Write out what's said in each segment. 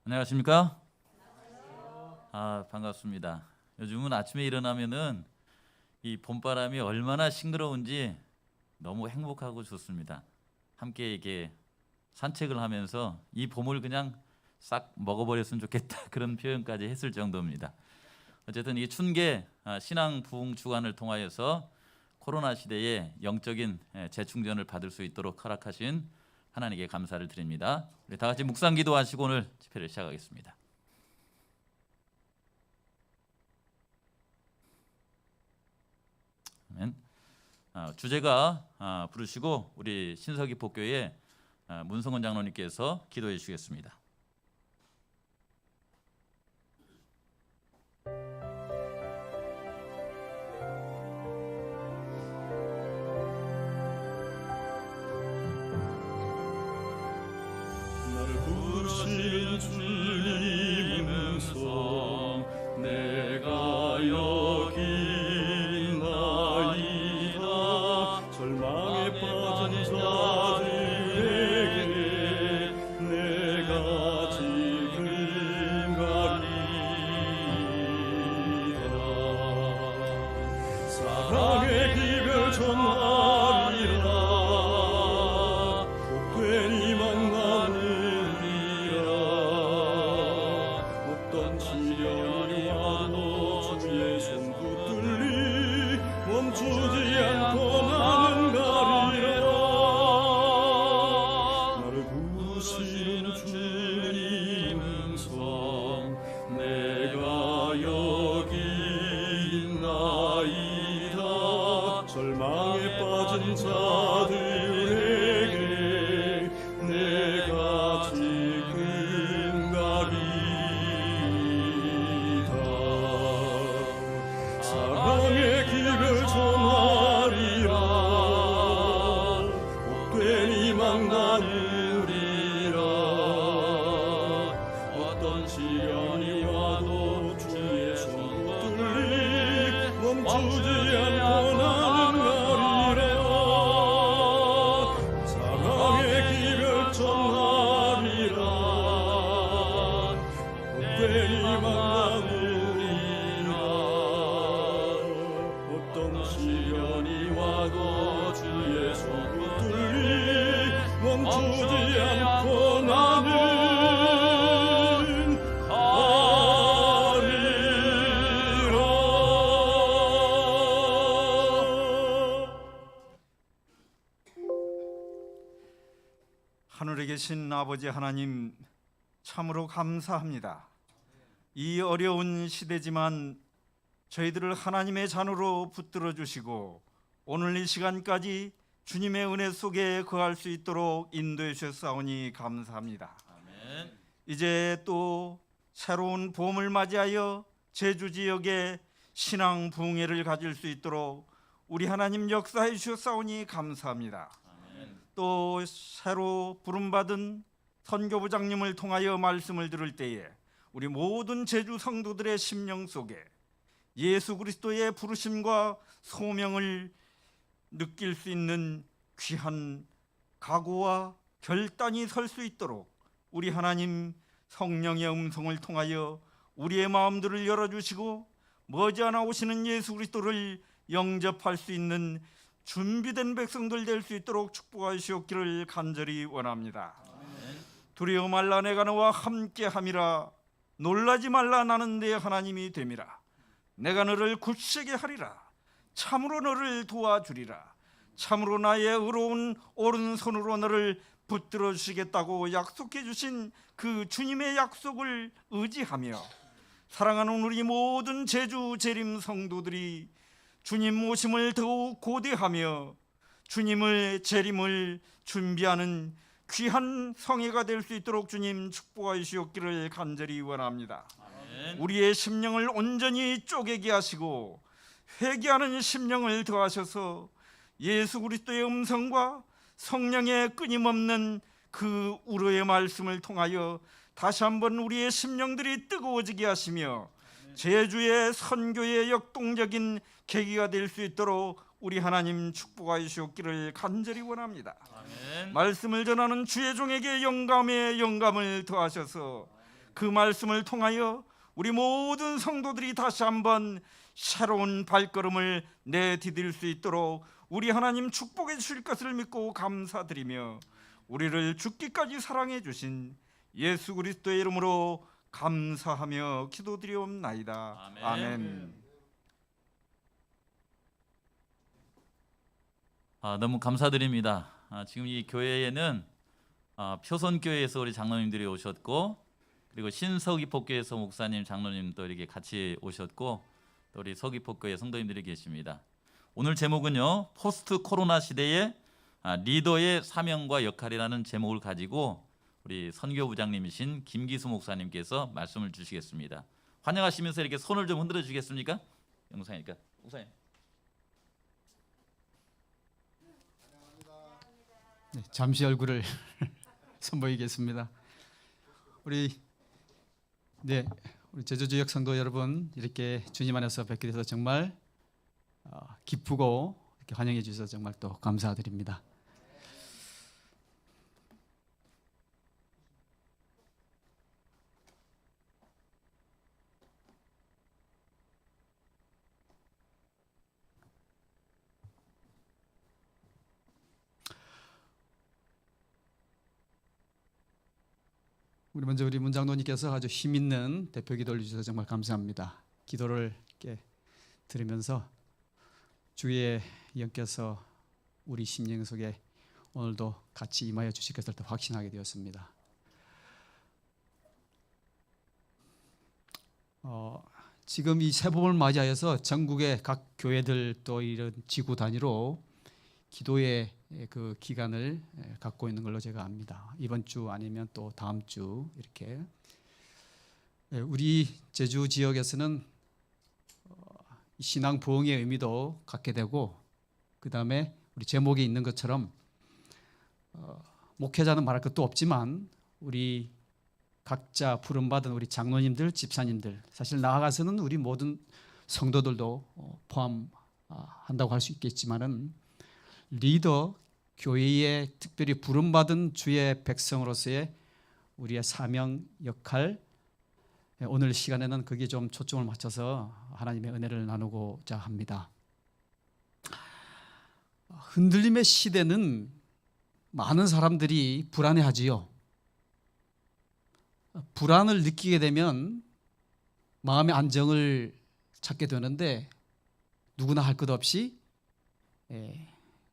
안녕하십니까? 반갑습니다. 요즘은 아침에 일어나면은 이 봄바람이 얼마나 싱그러운지 너무 행복하고 좋습니다. 함께 이게 산책을 하면서 이 봄을 그냥 싹 먹어버렸으면 좋겠다 그런 표현까지 했을 정도입니다. 어쨌든 이 춘계 신앙 부흥 주간을 통하여서 코로나 시대에 영적인 재충전을 받을 수 있도록 허락하신 하나님께 감사를 드립니다. 우리 다 같이 묵상 기도하시고 오늘 집회를 시작하겠습니다. 아멘. 주제가 부르시고 우리 신서기 복교회 문성원 장로님께서 기도해 주시겠습니다. 부르시는 주님 음성 내가 여기 있나이다. 절망에 빠진 자들에게 내가 지금 가리라. 사랑의 기별 전하리라. 복되니 만나는 멈추지 않고 나는 가리라. 나를 부르시는 주님 음성 내가 여기 있나이다. 절망에 빠진 자들에게 내가 지금 가리라. 사랑의 기별 전하리라. 복되니 만나느리라. 어떤 시련이 와도 주의 손 붙들리 멈추지 않고 나는 가리라. 사랑의 기별 전하리라. 복되니 만나느리라. 어떤 시련이 와도 주의 손 붙들리 멈추지 않고 나는 가리라. 하늘에 계신 아버지 하나님, 참으로 감사합니다. 이 어려운 시대지만 저희들을 하나님의 자녀로 붙들어 주시고 오늘 이 시간까지 주님의 은혜 속에 거할 수 있도록 인도해 주셨사오니 감사합니다. 아멘. 이제 또 새로운 봄을 맞이하여 제주 지역에 신앙 부흥회를 가질 수 있도록 우리 하나님 역사해 주셨사오니 감사합니다. 아멘. 또 새로 부름받은 선교부장님을 통하여 말씀을 들을 때에 우리 모든 제주 성도들의 심령 속에 예수 그리스도의 부르심과 소명을 느낄 수 있는 귀한 각오와 결단이 설 수 있도록 우리 하나님 성령의 음성을 통하여 우리의 마음들을 열어주시고 머지않아 오시는 예수 그리스도를 영접할 수 있는 준비된 백성들 될 수 있도록 축복하시옵기를 간절히 원합니다. 두려워 말라 내가 너와 함께함이라. 놀라지 말라 나는 내 하나님이 됨이라. 내가 너를 굳세게 하리라. 참으로 너를 도와주리라. 참으로 나의 의로운 오른손으로 너를 붙들어 주시겠다고 약속해 주신 그 주님의 약속을 의지하며 사랑하는 우리 모든 제주 재림 성도들이 주님 오심을 더욱 고대하며 주님의 재림을 준비하는 귀한 성회가 될 수 있도록 주님 축복하시옵기를 간절히 원합니다. 아멘. 우리의 심령을 온전히 쪼개게 하시고 회개하는 심령을 더하셔서 예수 그리스도의 음성과 성령의 끊임없는 그 우로의 말씀을 통하여 다시 한번 우리의 심령들이 뜨거워지게 하시며 제주의 선교의 역동적인 계기가 될 수 있도록 우리 하나님 축복하시옵기를 간절히 원합니다. 아멘. 말씀을 전하는 주의 종에게 영감에 영감을 더하셔서 그 말씀을 통하여 우리 모든 성도들이 다시 한번 새로운 발걸음을 내디딜 수 있도록 우리 하나님 축복해 주실 것을 믿고 감사드리며 우리를 죽기까지 사랑해 주신 예수 그리스도의 이름으로 감사하며 기도드리옵나이다. 아멘. 아멘. 너무 감사드립니다. 지금 이 교회에는 표선교회에서 우리 장로님들이 오셨고, 그리고 신서귀포교회에서 목사님, 장로님도 이렇게 같이 오셨고, 또 우리 서귀포교회 성도님들이 계십니다. 오늘 제목은요, 포스트 코로나 시대의 리더의 사명과 역할이라는 제목을 가지고 우리 선교부장님이신 김기수 목사님께서 말씀을 주시겠습니다. 환영하시면서 이렇게 손을 좀 흔들어 주시겠습니까? 영상이니까. 목사님. 네, 잠시 얼굴을 선보이겠습니다. 우리 제주 지역 성도 여러분, 이렇게 주님 안에서 뵙게 돼서 정말 기쁘고 이렇게 환영해 주셔서 정말 또 감사드립니다. 우리 문장로님께서 아주 힘 있는 대표 기도를 주셔서 정말 감사합니다. 기도를 이렇게 들으면서 주의 영께서 우리 심령 속에 오늘도 같이 임하여 주실 것을 더 확신하게 되었습니다. 지금 이 새봄을 맞이하여서 전국의 각 교회들 또 이런 지구 단위로 기도의 그 기간을 갖고 있는 걸로 제가 압니다. 이번 주 아니면 또 다음 주 이렇게 우리 제주 지역에서는 신앙 부흥의 의미도 갖게 되고, 그 다음에 우리 제목에 있는 것처럼 목회자는 말할 것도 없지만 우리 각자 부름받은 우리 장로님들, 집사님들, 사실 나아가서는 우리 모든 성도들도 포함한다고 할 수 있겠지만은 리더, 교회에 특별히 부름받은 주의 백성으로서의 우리의 사명, 역할, 오늘 시간에는 거기에 좀 초점을 맞춰서 하나님의 은혜를 나누고자 합니다. 흔들림의 시대는 많은 사람들이 불안해하지요. 불안을 느끼게 되면 마음의 안정을 찾게 되는데 누구나 할 것 없이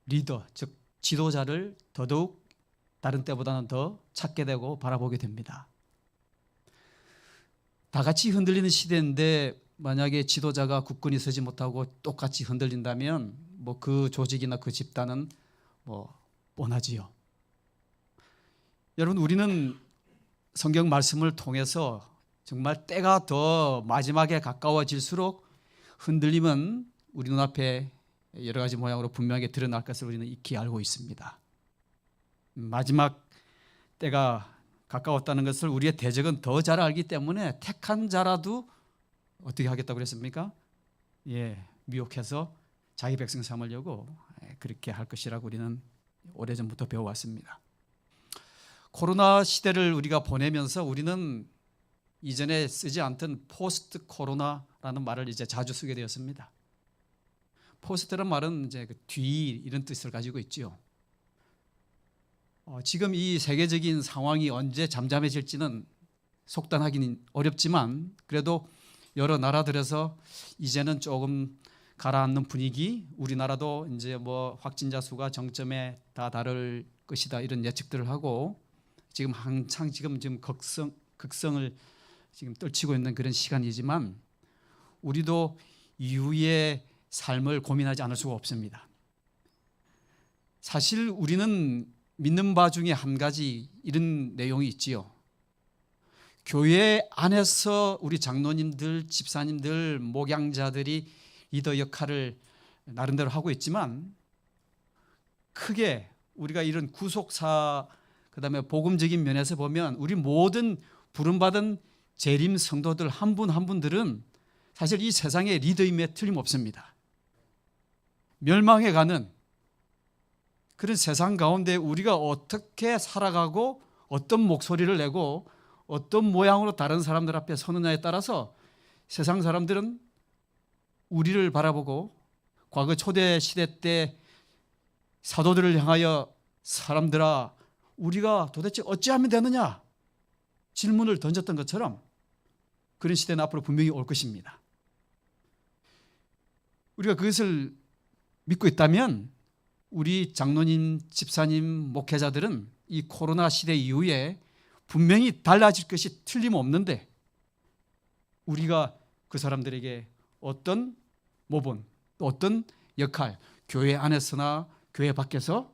리더, 즉 지도자를 더더욱 다른 때보다는 더 찾게 되고 바라보게 됩니다. 다 같이 흔들리는 시대인데 만약에 지도자가 굳건히 서지 못하고 똑같이 흔들린다면 뭐 그 조직이나 그 집단은 뭐 뻔하지요. 여러분, 우리는 성경 말씀을 통해서 정말 때가 더 마지막에 가까워질수록 흔들림은 우리 눈앞에 여러 가지 모양으로 분명하게 드러날 것을 우리는 익히 알고 있습니다. 마지막 때가 가까웠다는 것을 우리의 대적은 더 잘 알기 때문에 택한 자라도 어떻게 하겠다고 그랬습니까? 미혹해서 자기 백성 삼으려고 그렇게 할 것이라고 우리는 오래전부터 배워왔습니다. 코로나 시대를 우리가 보내면서 우리는 이전에 쓰지 않던 포스트 코로나라는 말을 이제 자주 쓰게 되었습니다. 포스트라는 말은 이제 그 뒤 이런 뜻을 가지고 있지요. 지금 이 세계적인 상황이 언제 잠잠해질지는 속단하기는 어렵지만 그래도 여러 나라들에서 이제는 조금 가라앉는 분위기, 우리나라도 이제 뭐 확진자 수가 정점에 다 다를 것이다 이런 예측들을 하고 지금 한창 지금 극성을 지금 떨치고 있는 그런 시간이지만 우리도 이후의 삶을 고민하지 않을 수가 없습니다. 사실 우리는 믿는 바 중에 한 가지 이런 내용이 있지요. 교회 안에서 우리 장로님들, 집사님들, 목양자들이 리더 역할을 나름대로 하고 있지만 크게 우리가 이런 구속사 그다음에 복음적인 면에서 보면 우리 모든 부름받은 재림 성도들 한 분 한 분들은 사실 이 세상의 리더임에 틀림없습니다. 멸망해가는 그런 세상 가운데 우리가 어떻게 살아가고 어떤 목소리를 내고 어떤 모양으로 다른 사람들 앞에 서느냐에 따라서 세상 사람들은 우리를 바라보고 과거 초대 시대 때 사도들을 향하여 사람들아 우리가 도대체 어찌하면 되느냐 질문을 던졌던 것처럼 그런 시대는 앞으로 분명히 올 것입니다. 우리가 그것을 믿고 있다면 우리 장로님, 집사님, 목회자들은 이 코로나 시대 이후에 분명히 달라질 것이 틀림없는데 우리가 그 사람들에게 어떤 모본, 또 어떤 역할, 교회 안에서나 교회 밖에서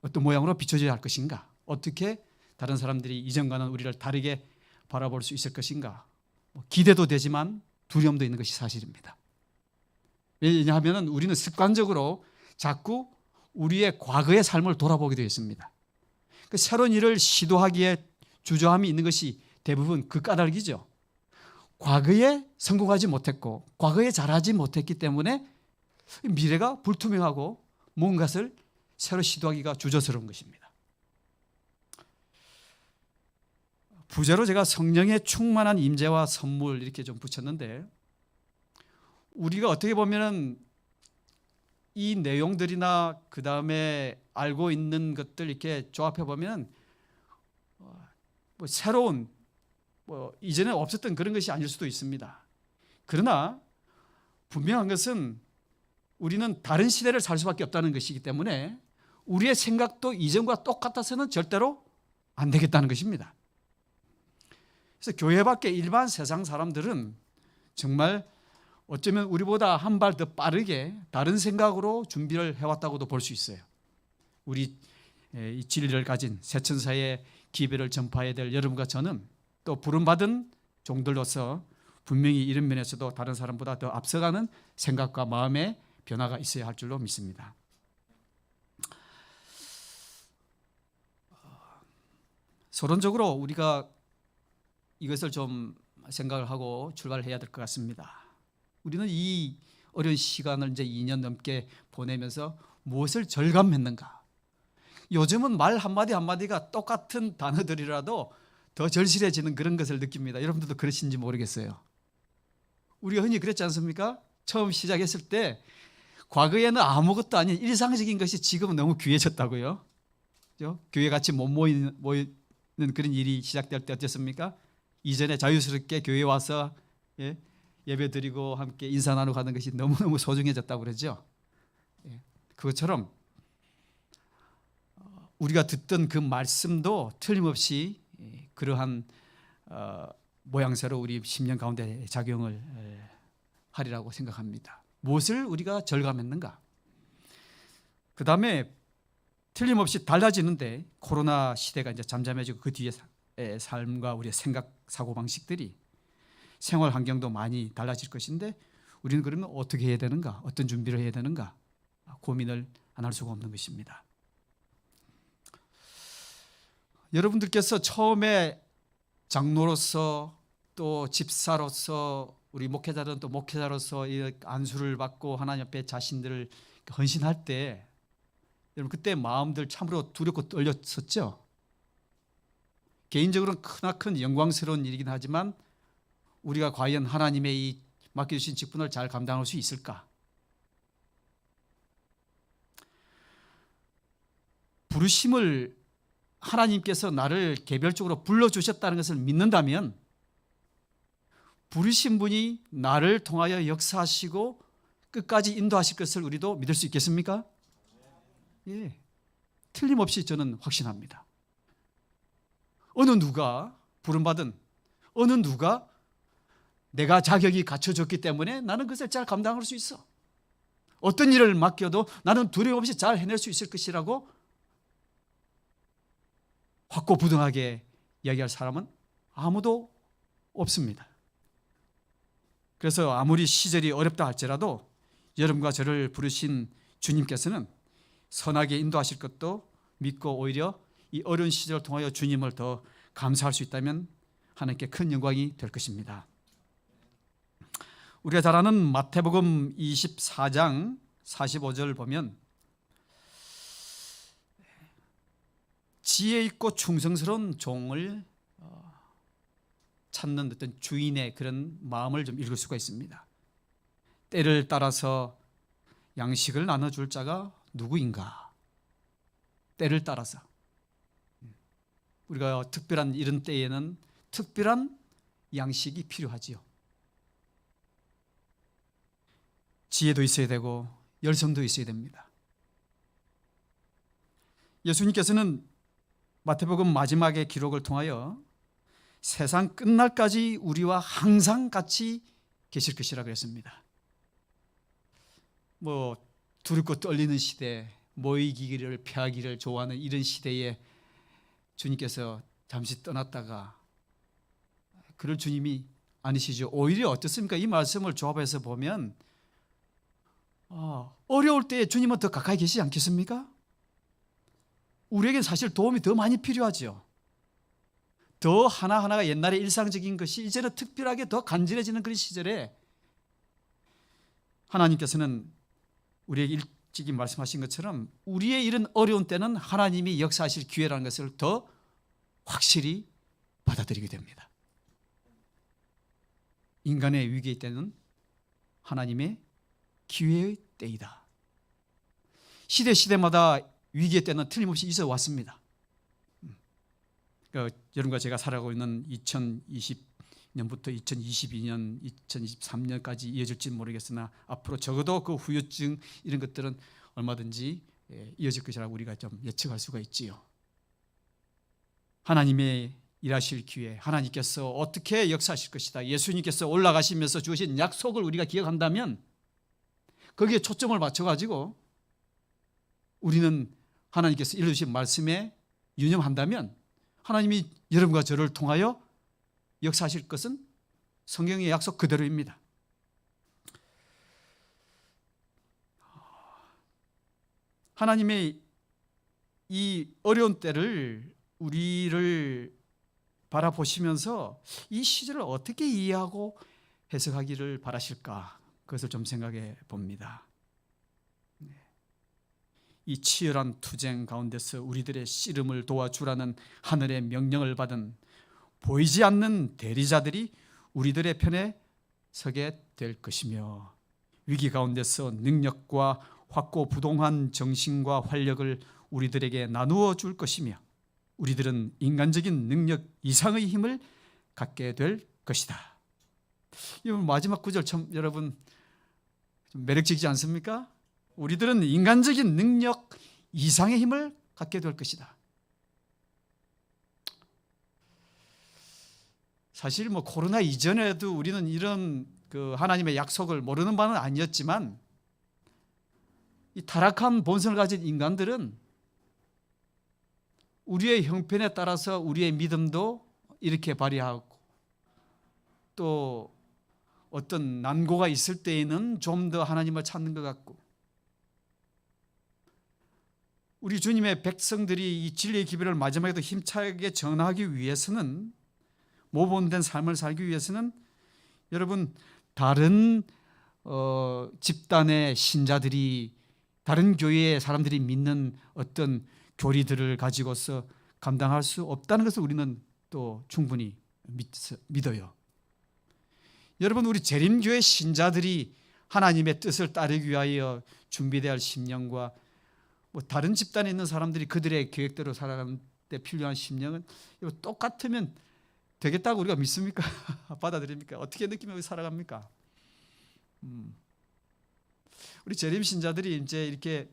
어떤 모양으로 비춰져야 할 것인가? 어떻게 다른 사람들이 이전과는 우리를 다르게 바라볼 수 있을 것인가? 기대도 되지만 두려움도 있는 것이 사실입니다. 왜냐하면 우리는 습관적으로 자꾸 우리의 과거의 삶을 돌아보게 되어 있습니다. 그 새로운 일을 시도하기에 주저함이 있는 것이 대부분 그 까닭이죠. 과거에 성공하지 못했고 과거에 잘하지 못했기 때문에 미래가 불투명하고 뭔가를 새로 시도하기가 주저스러운 것입니다. 부제로 제가 성령의 충만한 임재와 선물 이렇게 좀 붙였는데 우리가 어떻게 보면은 이 내용들이나 그 다음에 알고 있는 것들 이렇게 조합해 보면 새로운 이전에 없었던 그런 것이 아닐 수도 있습니다. 그러나 분명한 것은 우리는 다른 시대를 살 수밖에 없다는 것이기 때문에 우리의 생각도 이전과 똑같아서는 절대로 안 되겠다는 것입니다. 그래서 교회 밖의 일반 세상 사람들은 정말 어쩌면 우리보다 한 발 더 빠르게 다른 생각으로 준비를 해왔다고도 볼 수 있어요. 우리 이 진리를 가진 새천사의 기별을 전파해야 될 여러분과 저는 또 부름받은 종들로서 분명히 이런 면에서도 다른 사람보다 더 앞서가는 생각과 마음의 변화가 있어야 할 줄로 믿습니다. 서론적으로 우리가 이것을 좀 생각을 하고 출발을 해야 될 것 같습니다. 우리는 이 어려운 시간을 이제 2년 넘게 보내면서 무엇을 절감했는가? 요즘은 말 한마디 한마디가 똑같은 단어들이라도 더 절실해지는 그런 것을 느낍니다. 여러분들도 그러신지 모르겠어요. 우리가 흔히 그랬지 않습니까? 처음 시작했을 때 과거에는 아무것도 아닌 일상적인 것이 지금은 너무 귀해졌다고요. 그렇죠? 교회 같이 못 모이는 그런 일이 시작될 때 어땠습니까? 이전에 자유스럽게 교회 와서 예배 드리고 함께 인사 나누고 하는 것이 너무너무 소중해졌다고 그러죠. 그것처럼 우리가 듣던 그 말씀도 틀림없이 그러한 모양새로 우리 심령 가운데 작용을 하리라고 생각합니다. 무엇을 우리가 절감했는가? 그 다음에 틀림없이 달라지는데 코로나 시대가 이제 잠잠해지고 그 뒤에 삶과 우리의 생각, 사고방식들이 생활 환경도 많이 달라질 것인데 우리는 그러면 어떻게 해야 되는가? 어떤 준비를 해야 되는가? 고민을 안 할 수가 없는 것입니다. 여러분들께서 처음에 장로로서 또 집사로서 우리 목회자들은 또 목회자로서 이 안수를 받고 하나님 앞에 자신들을 헌신할 때 여러분 그때 마음들 참으로 두렵고 떨렸었죠. 개인적으로는 크나큰 영광스러운 일이긴 하지만 우리가 과연 하나님의 이 맡겨주신 직분을 잘 감당할 수 있을까? 부르심을 하나님께서 나를 개별적으로 불러주셨다는 것을 믿는다면 부르신 분이 나를 통하여 역사하시고 끝까지 인도하실 것을 우리도 믿을 수 있겠습니까? 예, 틀림없이 저는 확신합니다. 어느 누가 부름받은 어느 누가 내가 자격이 갖춰졌기 때문에 나는 그것을 잘 감당할 수 있어. 어떤 일을 맡겨도 나는 두려움 없이 잘 해낼 수 있을 것이라고 확고부동하게 이야기할 사람은 아무도 없습니다. 그래서 아무리 시절이 어렵다 할지라도 여러분과 저를 부르신 주님께서는 선하게 인도하실 것도 믿고 오히려 이 어려운 시절을 통하여 주님을 더 감사할 수 있다면 하나님께 큰 영광이 될 것입니다. 우리가 잘 아는 마태복음 24장 45절을 보면 지혜 있고 충성스러운 종을 찾는 어떤 주인의 그런 마음을 좀 읽을 수가 있습니다. 때를 따라서 양식을 나눠줄 자가 누구인가? 때를 따라서 우리가 특별한 이런 때에는 특별한 양식이 필요하지요. 지혜도 있어야 되고 열성도 있어야 됩니다. 예수님께서는 마태복음 마지막의 기록을 통하여 세상 끝날까지 우리와 항상 같이 계실 것이라 그랬습니다. 두렵고 떨리는 시대, 모이기를 피하기를 좋아하는 이런 시대에 주님께서 잠시 떠났다가 그럴 주님이 아니시죠. 오히려 어떻습니까? 이 말씀을 조합해서 보면 어려울 때 주님은 더 가까이 계시지 않겠습니까? 우리에겐 사실 도움이 더 많이 필요하죠. 더 하나하나가 옛날에 일상적인 것이 이제는 특별하게 더 간절해지는 그런 시절에 하나님께서는 우리에게 일찍이 말씀하신 것처럼 우리의 이런 어려운 때는 하나님이 역사하실 기회라는 것을 더 확실히 받아들이게 됩니다. 인간의 위기의 때는 하나님의 기회의 때이다. 시대마다 위기의 때는 틀림없이 있어 왔습니다. 여러분과 제가 살아가고 있는 2020년부터 2022년, 2023년까지 이어질지 모르겠으나 앞으로 적어도 그 후유증 이런 것들은 얼마든지 이어질 것이라고 우리가 좀 예측할 수가 있지요. 하나님의 일하실 기회, 하나님께서 어떻게 역사하실 것이다, 예수님께서 올라가시면서 주신 약속을 우리가 기억한다면 거기에 초점을 맞춰가지고 우리는 하나님께서 일러주신 말씀에 유념한다면 하나님이 여러분과 저를 통하여 역사하실 것은 성경의 약속 그대로입니다. 하나님의 이 어려운 때를 우리를 바라보시면서 이 시절을 어떻게 이해하고 해석하기를 바라실까, 그것을 좀 생각해 봅니다. 이 치열한 투쟁 가운데서 우리들의 씨름을 도와주라는 하늘의 명령을 받은 보이지 않는 대리자들이 우리들의 편에 서게 될 것이며, 위기 가운데서 능력과 확고부동한 정신과 활력을 우리들에게 나누어 줄 것이며, 우리들은 인간적인 능력 이상의 힘을 갖게 될 것이다. 이 마지막 구절 참 여러분 좀 매력적이지 않습니까? 우리들은 인간적인 능력 이상의 힘을 갖게 될 것이다. 사실 코로나 이전에도 우리는 이런 하나님의 약속을 모르는 바는 아니었지만, 이 타락한 본성을 가진 인간들은 우리의 형편에 따라서 우리의 믿음도 이렇게 발휘하고, 또 어떤 난고가 있을 때에는 좀 더 하나님을 찾는 것 같고, 우리 주님의 백성들이 이 진리의 기별을 마지막에도 힘차게 전하기 위해서는, 모범된 삶을 살기 위해서는 여러분 다른 집단의 신자들이, 다른 교회의 사람들이 믿는 어떤 교리들을 가지고서 감당할 수 없다는 것을 우리는 또 충분히 믿어요. 여러분, 우리 재림교회 신자들이 하나님의 뜻을 따르기 위하여 준비되어야 할 심령과 다른 집단에 있는 사람들이 그들의 계획대로 살아가는 데 필요한 심령은 똑같으면 되겠다고 우리가 믿습니까? 받아들입니까? 어떻게 느끼며 살아갑니까? 우리 재림 신자들이 이제 이렇게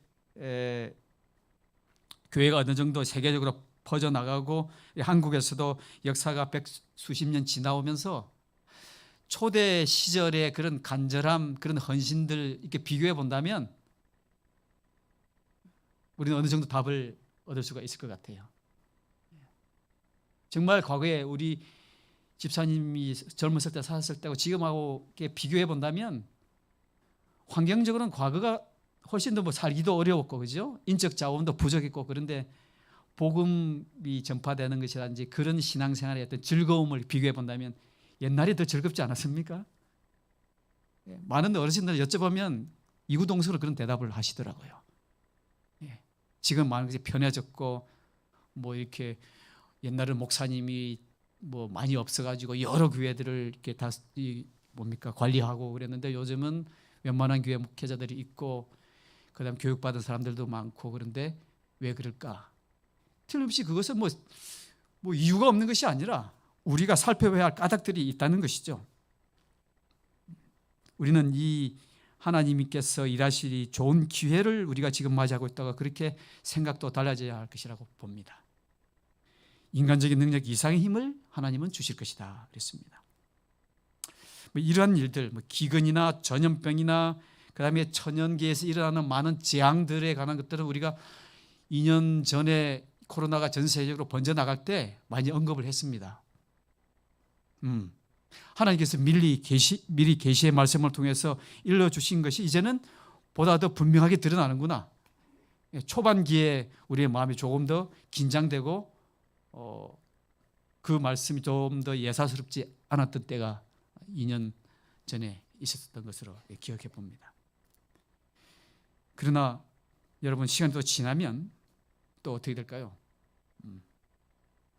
교회가 어느 정도 세계적으로 퍼져나가고 한국에서도 역사가 백수십 년 지나오면서 초대 시절의 그런 간절함, 그런 헌신들 이렇게 비교해 본다면 우리는 어느 정도 답을 얻을 수가 있을 것 같아요. 정말 과거에 우리 집사님이 젊었을 때 살았을 때하고 지금하고 비교해 본다면 환경적으로는 과거가 훨씬 더 살기도 어려웠고, 그죠? 인적 자원도 부족했고, 그런데 복음이 전파되는 것이라든지 그런 신앙생활의 어떤 즐거움을 비교해 본다면 옛날이 더 즐겁지 않았습니까? 많은 어르신들 여쭤보면 이구동성으로 그런 대답을 하시더라고요. 지금 많은 것이 편해졌고, 이렇게 옛날은 목사님이 뭐 많이 없어가지고 여러 교회들을 이렇게 다 관리하고 그랬는데 요즘은 웬만한 교회 목회자들이 있고 그다음 교육받은 사람들도 많고 그런데 왜 그럴까? 틀림없이 그것은 뭐 이유가 없는 것이 아니라 우리가 살펴봐야 할 까닭들이 있다는 것이죠. 우리는 이 하나님께서 일하실 좋은 기회를 우리가 지금 맞이하고 있다가 그렇게 생각도 달라져야 할 것이라고 봅니다. 인간적인 능력 이상의 힘을 하나님은 주실 것이다 그랬습니다. 이러한 일들, 기근이나 전염병이나 그다음에 천연계에서 일어나는 많은 재앙들에 관한 것들은 우리가 2년 전에 코로나가 전 세계적으로 번져나갈 때 많이 언급을 했습니다. 하나님께서 미리 계시의 말씀을 통해서 일러주신 것이 이제는 보다 더 분명하게 드러나는구나. 초반기에 우리의 마음이 조금 더 긴장되고 그 말씀이 좀 더 예사스럽지 않았던 때가 2년 전에 있었던 것으로 기억해 봅니다. 그러나 여러분 시간이 또 지나면 또 어떻게 될까요?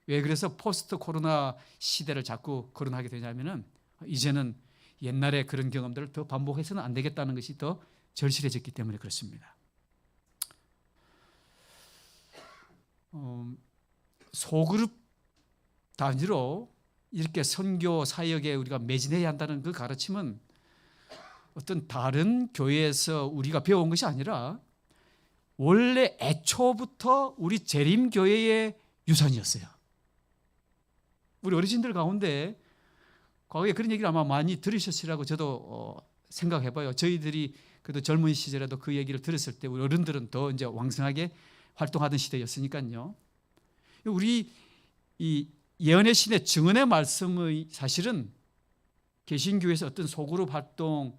왜 그래서 포스트 코로나 시대를 자꾸 거론하게 되냐면은 이제는 옛날에 그런 경험들을 더 반복해서는 안 되겠다는 것이 더 절실해졌기 때문에 그렇습니다. 소그룹 단위로 이렇게 선교 사역에 우리가 매진해야 한다는 그 가르침은 어떤 다른 교회에서 우리가 배워온 것이 아니라 원래 애초부터 우리 재림교회의 유산이었어요. 우리 어르신들 가운데 과거에 그런 얘기를 아마 많이 들으셨으리라고 저도 생각해봐요. 저희들이 그래도 젊은 시절에도 그 얘기를 들었을 때 우리 어른들은 더 이제 왕성하게 활동하던 시대였으니까요. 우리 이 예언의 신의 증언의 말씀의 사실은 개신교에서 어떤 소그룹 활동,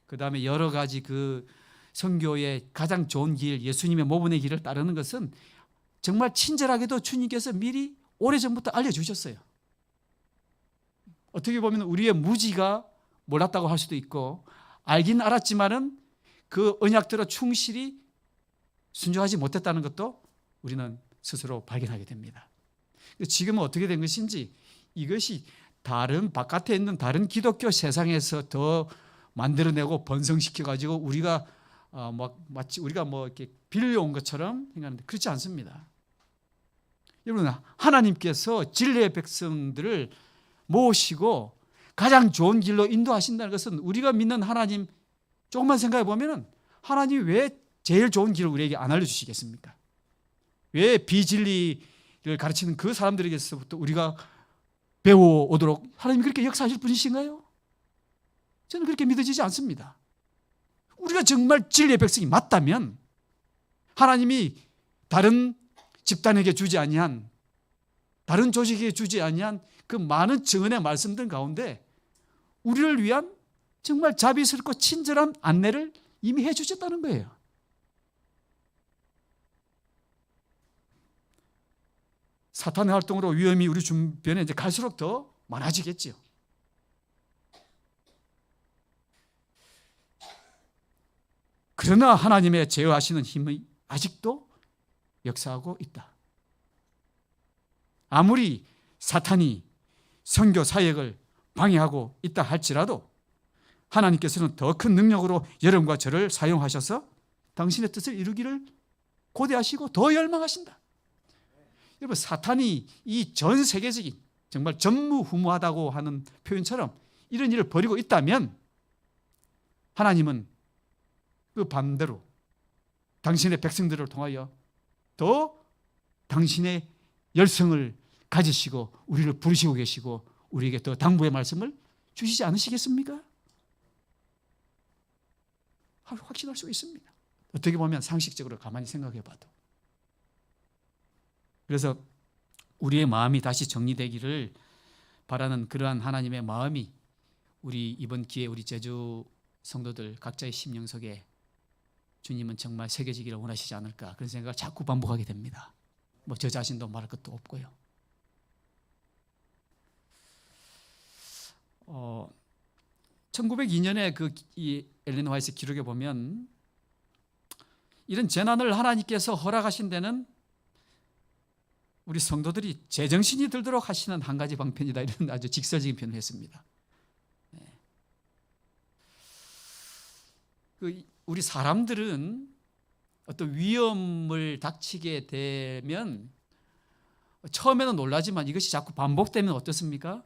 그 다음에 여러 가지 그 선교의 가장 좋은 길, 예수님의 모범의 길을 따르는 것은 정말 친절하게도 주님께서 미리 오래전부터 알려주셨어요. 어떻게 보면 우리의 무지가 몰랐다고 할 수도 있고 알긴 알았지만은 그 언약대로 충실히 순종하지 못했다는 것도 우리는 스스로 발견하게 됩니다. 지금은 어떻게 된 것인지 이것이 다른 바깥에 있는 다른 기독교 세상에서 더 만들어내고 번성시켜 가지고 우리가 마치 우리가 이렇게 빌려온 것처럼 생각하는데 그렇지 않습니다. 여러분 하나님께서 진리의 백성들을 모시고 가장 좋은 길로 인도하신다는 것은 우리가 믿는 하나님 조금만 생각해 보면은 하나님이 왜 제일 좋은 길을 우리에게 안 알려주시겠습니까? 왜 비진리를 가르치는 그 사람들에게서부터 우리가 배워오도록 하나님이 그렇게 역사하실 분이신가요? 저는 그렇게 믿어지지 않습니다. 우리가 정말 진리의 백성이 맞다면 하나님이 다른 집단에게 주지 아니한 다른 조직에게 주지 아니한 그 많은 증언의 말씀들 가운데 우리를 위한 정말 자비스럽고 친절한 안내를 이미 해주셨다는 거예요. 사탄의 활동으로 위험이 우리 주변에 이제 갈수록 더 많아지겠죠. 그러나 하나님의 제어하시는 힘이 아직도 역사하고 있다. 아무리 사탄이 선교 사역을 방해하고 있다 할지라도 하나님께서는 더 큰 능력으로 여러분과 저를 사용하셔서 당신의 뜻을 이루기를 고대하시고 더 열망하신다. 여러분 사탄이 이 전 세계적인 정말 전무후무하다고 하는 표현처럼 이런 일을 벌이고 있다면 하나님은 그 반대로 당신의 백성들을 통하여 더 당신의 열성을 가지시고 우리를 부르시고 계시고 우리에게 더 당부의 말씀을 주시지 않으시겠습니까? 확신할 수 있습니다. 어떻게 보면 상식적으로 가만히 생각해 봐도. 그래서 우리의 마음이 다시 정리되기를 바라는 그러한 하나님의 마음이 우리 이번 기회에 우리 제주 성도들 각자의 심령 속에 주님은 정말 새겨지기를 원하시지 않을까 그런 생각을 자꾸 반복하게 됩니다. 저 자신도 말할 것도 없고요. 1902년에 이 엘렌 화이트 기록에 보면 이런 재난을 하나님께서 허락하신 데는 우리 성도들이 제정신이 들도록 하시는 한 가지 방편이다, 이런 아주 직설적인 표현을 했습니다. 우리 사람들은 어떤 위험을 닥치게 되면 처음에는 놀라지만 이것이 자꾸 반복되면 어떻습니까?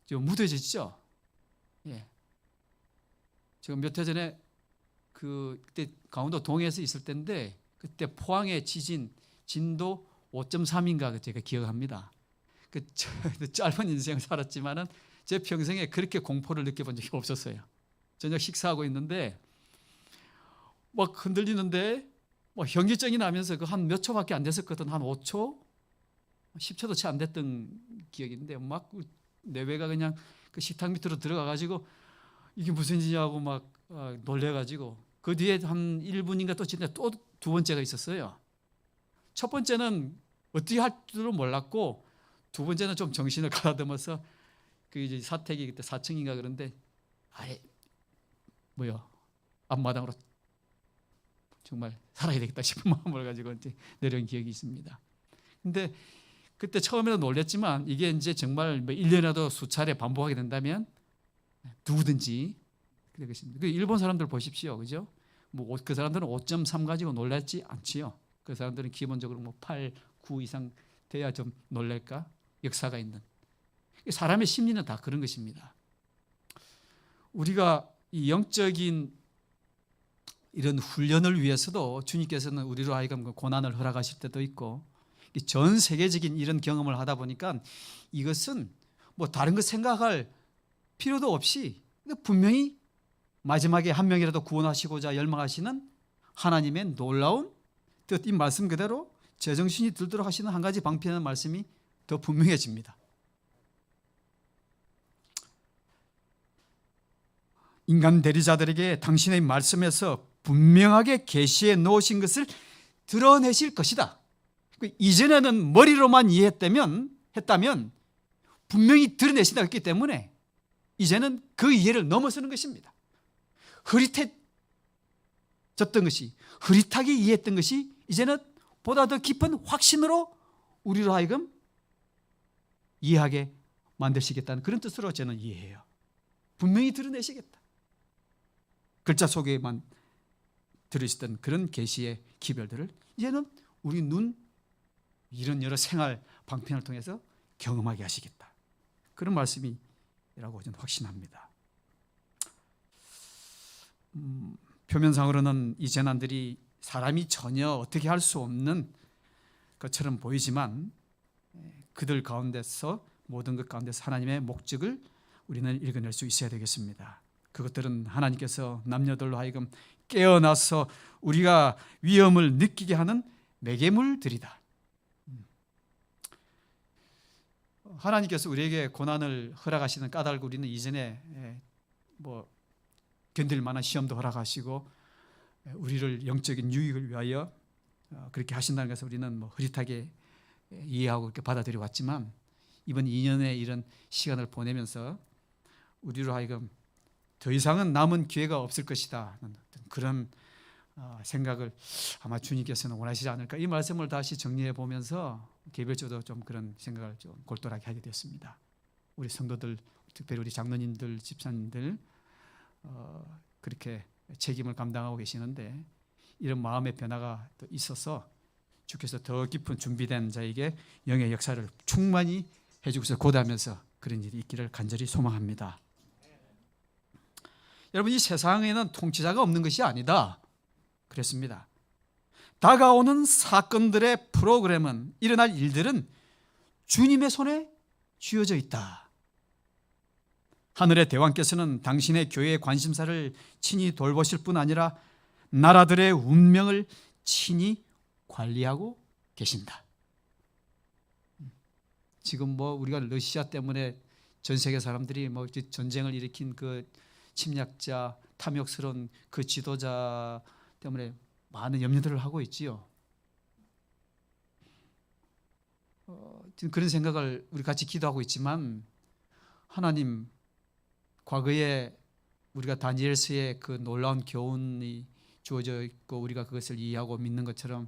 좀 무뎌지죠. 예. 지금 몇 해 전에 그때 강원도 동해에서 있을 때인데, 그때 포항의 지진 진도 5.3인가 제가 기억합니다. 그 짧은 인생을 살았지만은 제 평생에 그렇게 공포를 느껴본 적이 없었어요. 저녁 식사하고 있는데 막 흔들리는데 막 현기증이 나면서 그 한 몇 초밖에 안 됐었거든. 한 5초, 10초도 채 안 됐던 기억이 있는데 막 내외가 그냥 그 식탁 밑으로 들어가 가지고 이게 무슨 일이냐고 막 놀래 가지고, 그 뒤에 한 1분인가 또 지났는데 또 두 번째가 있었어요. 첫 번째는 어떻게 할 줄은 몰랐고, 두 번째는 좀 정신을 가다듬어서 그 이제 사택이 그때 4층인가 그런데 아예 앞마당으로 정말 살아야 되겠다 싶은 마음을 가지고 이제 내려온 기억이 있습니다. 근데 그때 처음에는 놀랬지만 이게 이제 정말 1년에도 수차례 반복하게 된다면 누구든지 그럴 것입니다. 그 일본 사람들 보십시오. 그죠? 그 사람들은 5.3 가지고 놀랐지 않지요. 그 사람들은 기본적으로 8, 9 이상 돼야 좀 놀랄까? 역사가 있는. 사람의 심리는 다 그런 것입니다. 우리가 이 영적인 이런 훈련을 위해서도 주님께서는 우리로 하여금 고난을 허락하실 때도 있고, 전 세계적인 이런 경험을 하다 보니까 이것은 다른 거 생각할 필요도 없이 분명히 마지막에 한 명이라도 구원하시고자 열망하시는 하나님의 놀라운 뜻, 이 말씀 그대로 제정신이 들도록 하시는 한 가지 방편의 말씀이 더 분명해집니다. 인간 대리자들에게 당신의 말씀에서 분명하게 계시해 놓으신 것을 드러내실 것이다. 이전에는 머리로만 이해했다면 분명히 드러내신다고 했기 때문에 이제는 그 이해를 넘어서는 것입니다. 흐릿해졌던 것이, 흐릿하게 이해했던 것이 이제는 보다 더 깊은 확신으로 우리로 하여금 이해하게 만드시겠다는 그런 뜻으로 저는 이해해요. 분명히 드러내시겠다. 글자 속에만 들으시던 그런 계시의 기별들을 이제는 우리 눈, 이런 여러 생활 방편을 통해서 경험하게 하시겠다. 그런 말씀이라고 저는 확신합니다. 표면상으로는 이 재난들이 사람이 전혀 어떻게 할 수 없는 것처럼 보이지만 그들 가운데서, 모든 것 가운데서 하나님의 목적을 우리는 읽어낼 수 있어야 되겠습니다. 그것들은 하나님께서 남녀들로 하여금 깨어나서 우리가 위험을 느끼게 하는 매개물들이다. 하나님께서 우리에게 고난을 허락하시는 까닭을 우리는 이전에 견딜 만한 시험도 허락하시고 우리를 영적인 유익을 위하여 그렇게 하신다는 것을 우리는 흐릿하게 이해하고 그렇게 받아들여 왔지만, 이번 2년의 이런 시간을 보내면서 우리로 하여금 더 이상은 남은 기회가 없을 것이다, 그런 생각을 아마 주님께서는 원하시지 않을까, 이 말씀을 다시 정리해 보면서 개별적으로 좀 그런 생각을 좀 골똘하게 하게 되었습니다. 우리 성도들, 특별히 우리 장로님들, 집사님들 그렇게 책임을 감당하고 계시는데, 이런 마음의 변화가 또 있어서 주께서 더 깊은 준비된 자에게 영의 역사를 충만히 해주고서 고대하면서 그런 일이 있기를 간절히 소망합니다. 여러분, 이 세상에는 통치자가 없는 것이 아니다 그랬습니다. 다가오는 사건들의 프로그램은, 일어날 일들은 주님의 손에 쥐어져 있다. 하늘의 대왕께서는 당신의 교회의 관심사를 친히 돌보실 뿐 아니라 나라들의 운명을 친히 관리하고 계신다. 지금 우리가 러시아 때문에 전 세계 사람들이 전쟁을 일으킨 그 침략자, 탐욕스러운 그 지도자 때문에 많은 염려들을 하고 있지요. 지금 그런 생각을 우리 같이 기도하고 있지만, 하나님, 과거에 우리가 다니엘서의 그 놀라운 교훈이 주어져 있고 우리가 그것을 이해하고 믿는 것처럼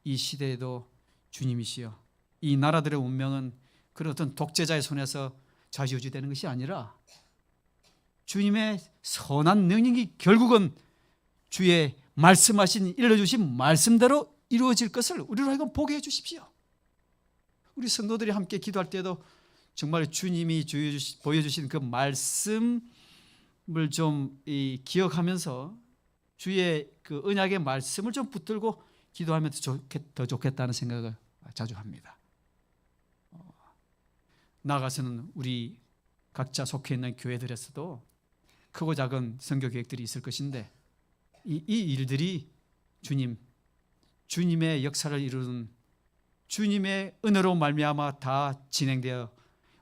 이 시대에도 주님이시여, 이 나라들의 운명은 그런 어떤 독재자의 손에서 좌지우지되는 것이 아니라 주님의 선한 능력이 결국은 주의 말씀하신 일러주신 말씀대로 이루어질 것을 우리로 하여금 보게 해주십시오. 우리 성도들이 함께 기도할 때도 정말 주님이 보여주신 그 말씀을 좀 기억하면서 주의 그 언약의 말씀을 좀 붙들고 기도하면 더 좋겠다는 생각을 자주 합니다. 나아가서는 우리 각자 속해 있는 교회들에서도 크고 작은 선교 계획들이 있을 것인데 이 일들이 주님의 역사를 이루는 주님의 은혜로 말미암아 다 진행되어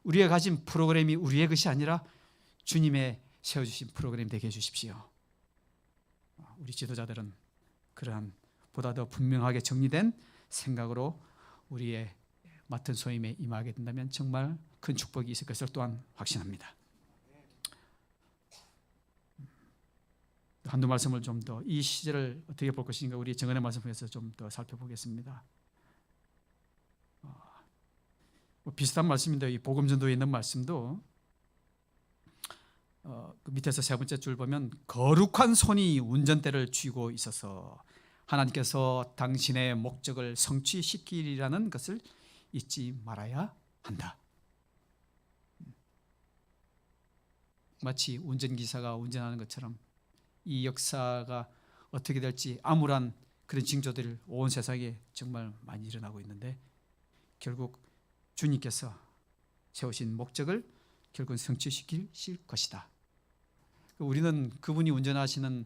우리가 가진 프로그램이 우리의 것이 아니라 주님의 세워주신 프로그램 되게 해주십시오. 우리 지도자들은 그러한 보다 더 분명하게 정리된 생각으로 우리의 맡은 소임에 임하게 된다면 정말 큰 축복이 있을 것을 또한 확신합니다. 한두 말씀을 좀 더 이 시제를 어떻게 볼 것인가 우리 정언의 말씀 통해서 좀 더 살펴보겠습니다. 비슷한 말씀인데 이 복음전도에 있는 말씀도 그 밑에서 세 번째 줄 보면 거룩한 손이 운전대를 쥐고 있어서 하나님께서 당신의 목적을 성취시키리라는 것을 잊지 말아야 한다. 마치 운전기사가 운전하는 것처럼 이 역사가 어떻게 될지 암울한 그런 징조들이 온 세상에 정말 많이 일어나고 있는데 결국 주님께서 세우신 목적을 결국은 성취시키실 것이다. 우리는 그분이 운전하시는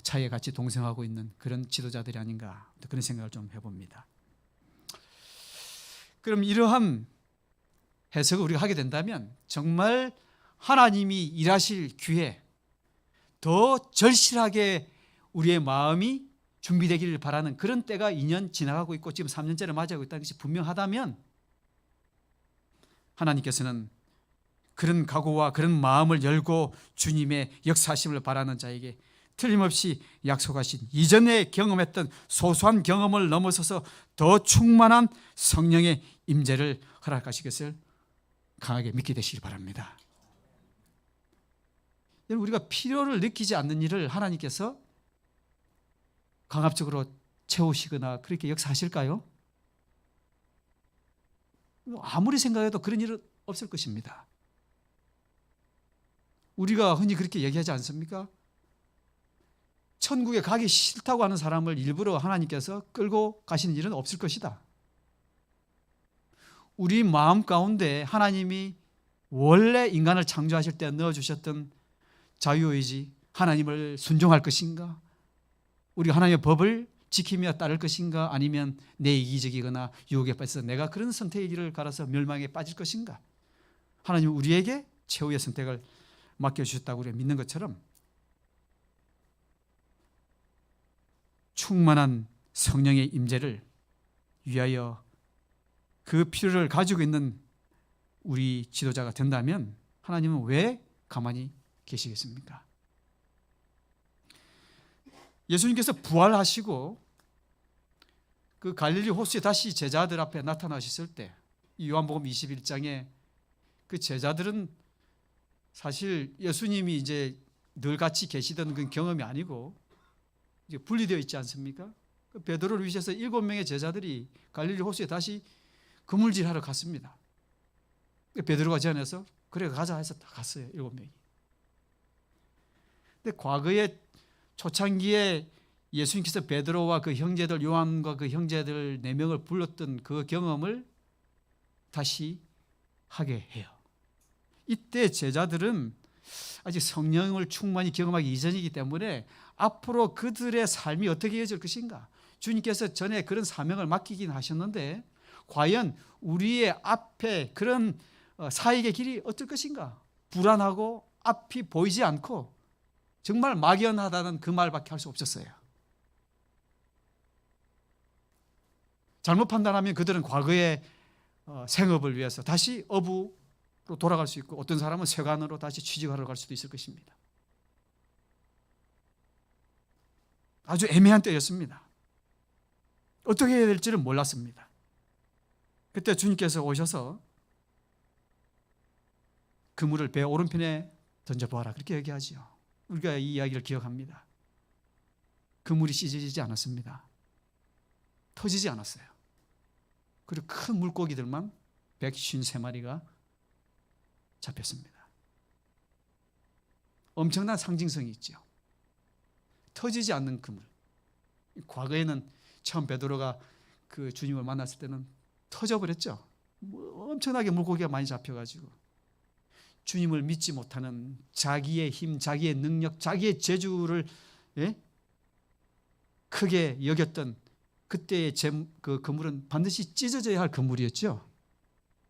차에 같이 동행하고 있는 그런 지도자들이 아닌가 그런 생각을 좀 해봅니다. 그럼 이러한 해석을 우리가 하게 된다면 정말 하나님이 일하실 기회 더 절실하게 우리의 마음이 준비되기를 바라는 그런 때가 2년 지나가고 있고 지금 3년째를 맞이하고 있다는 것이 분명하다면 하나님께서는 그런 각오와 그런 마음을 열고 주님의 역사하심을 바라는 자에게 틀림없이 약속하신 이전에 경험했던 소소한 경험을 넘어서서 더 충만한 성령의 임재를 허락하실 것을 강하게 믿게 되시기 바랍니다. 우리가 필요를 느끼지 않는 일을 하나님께서 강압적으로 채우시거나 그렇게 역사하실까요? 아무리 생각해도 그런 일은 없을 것입니다. 우리가 흔히 그렇게 얘기하지 않습니까? 천국에 가기 싫다고 하는 사람을 일부러 하나님께서 끌고 가시는 일은 없을 것이다. 우리 마음 가운데 하나님이 원래 인간을 창조하실 때 넣어주셨던 자유의지, 하나님을 순종할 것인가? 우리가 하나님의 법을 지키며 따를 것인가? 아니면 내 이기적이거나 유혹에 빠져서 내가 그런 선택의 길을 갈아서 멸망에 빠질 것인가? 하나님은 우리에게 최후의 선택을 맡겨주셨다고 우리가 믿는 것처럼 충만한 성령의 임재를 위하여 그 필요를 가지고 있는 우리 지도자가 된다면 하나님은 왜 가만히 계시겠습니까? 예수님께서 부활하시고 그 갈릴리 호수에 다시 제자들 앞에 나타나셨을 때 이 요한복음 21장에 그 제자들은 사실 예수님이 이제 늘 같이 계시던 그 경험이 아니고 이제 분리되어 있지 않습니까? 그 베드로를 위해서 7명의 제자들이 갈릴리 호수에 다시 그물질하러 갔습니다. 베드로가 제안해서 그래 가자 해서 다 갔어요. 7명이. 근데 과거에 초창기에 예수님께서 베드로와 그 형제들 요한과 그 형제들 4명을 불렀던 그 경험을 다시 하게 해요. 이때 제자들은 아직 성령을 충만히 경험하기 이전이기 때문에 앞으로 그들의 삶이 어떻게 이어질 것인가? 주님께서 전에 그런 사명을 맡기긴 하셨는데 과연 우리의 앞에 그런 사역의 길이 어떨 것인가? 불안하고 앞이 보이지 않고 정말 막연하다는 그 말밖에 할 수 없었어요. 잘못 판단하면 그들은 과거의 생업을 위해서 다시 어부로 돌아갈 수 있고 어떤 사람은 세관으로 다시 취직하러 갈 수도 있을 것입니다. 아주 애매한 때였습니다. 어떻게 해야 될지를 몰랐습니다. 그때 주님께서 오셔서 그물을 배 오른편에 던져보아라 그렇게 얘기하지요. 우리가 이 이야기를 기억합니다. 그물이 찢어지지 않았습니다. 터지지 않았어요. 그리고 큰 물고기들만 153마리가 잡혔습니다. 엄청난 상징성이 있죠. 터지지 않는 그물. 과거에는 처음 베드로가 그 주님을 만났을 때는 터져버렸죠. 엄청나게 물고기가 많이 잡혀가지고 주님을 믿지 못하는 자기의 힘, 자기의 능력, 자기의 재주를 크게 여겼던 그때의 그 그물은 반드시 찢어져야 할 그물이었죠.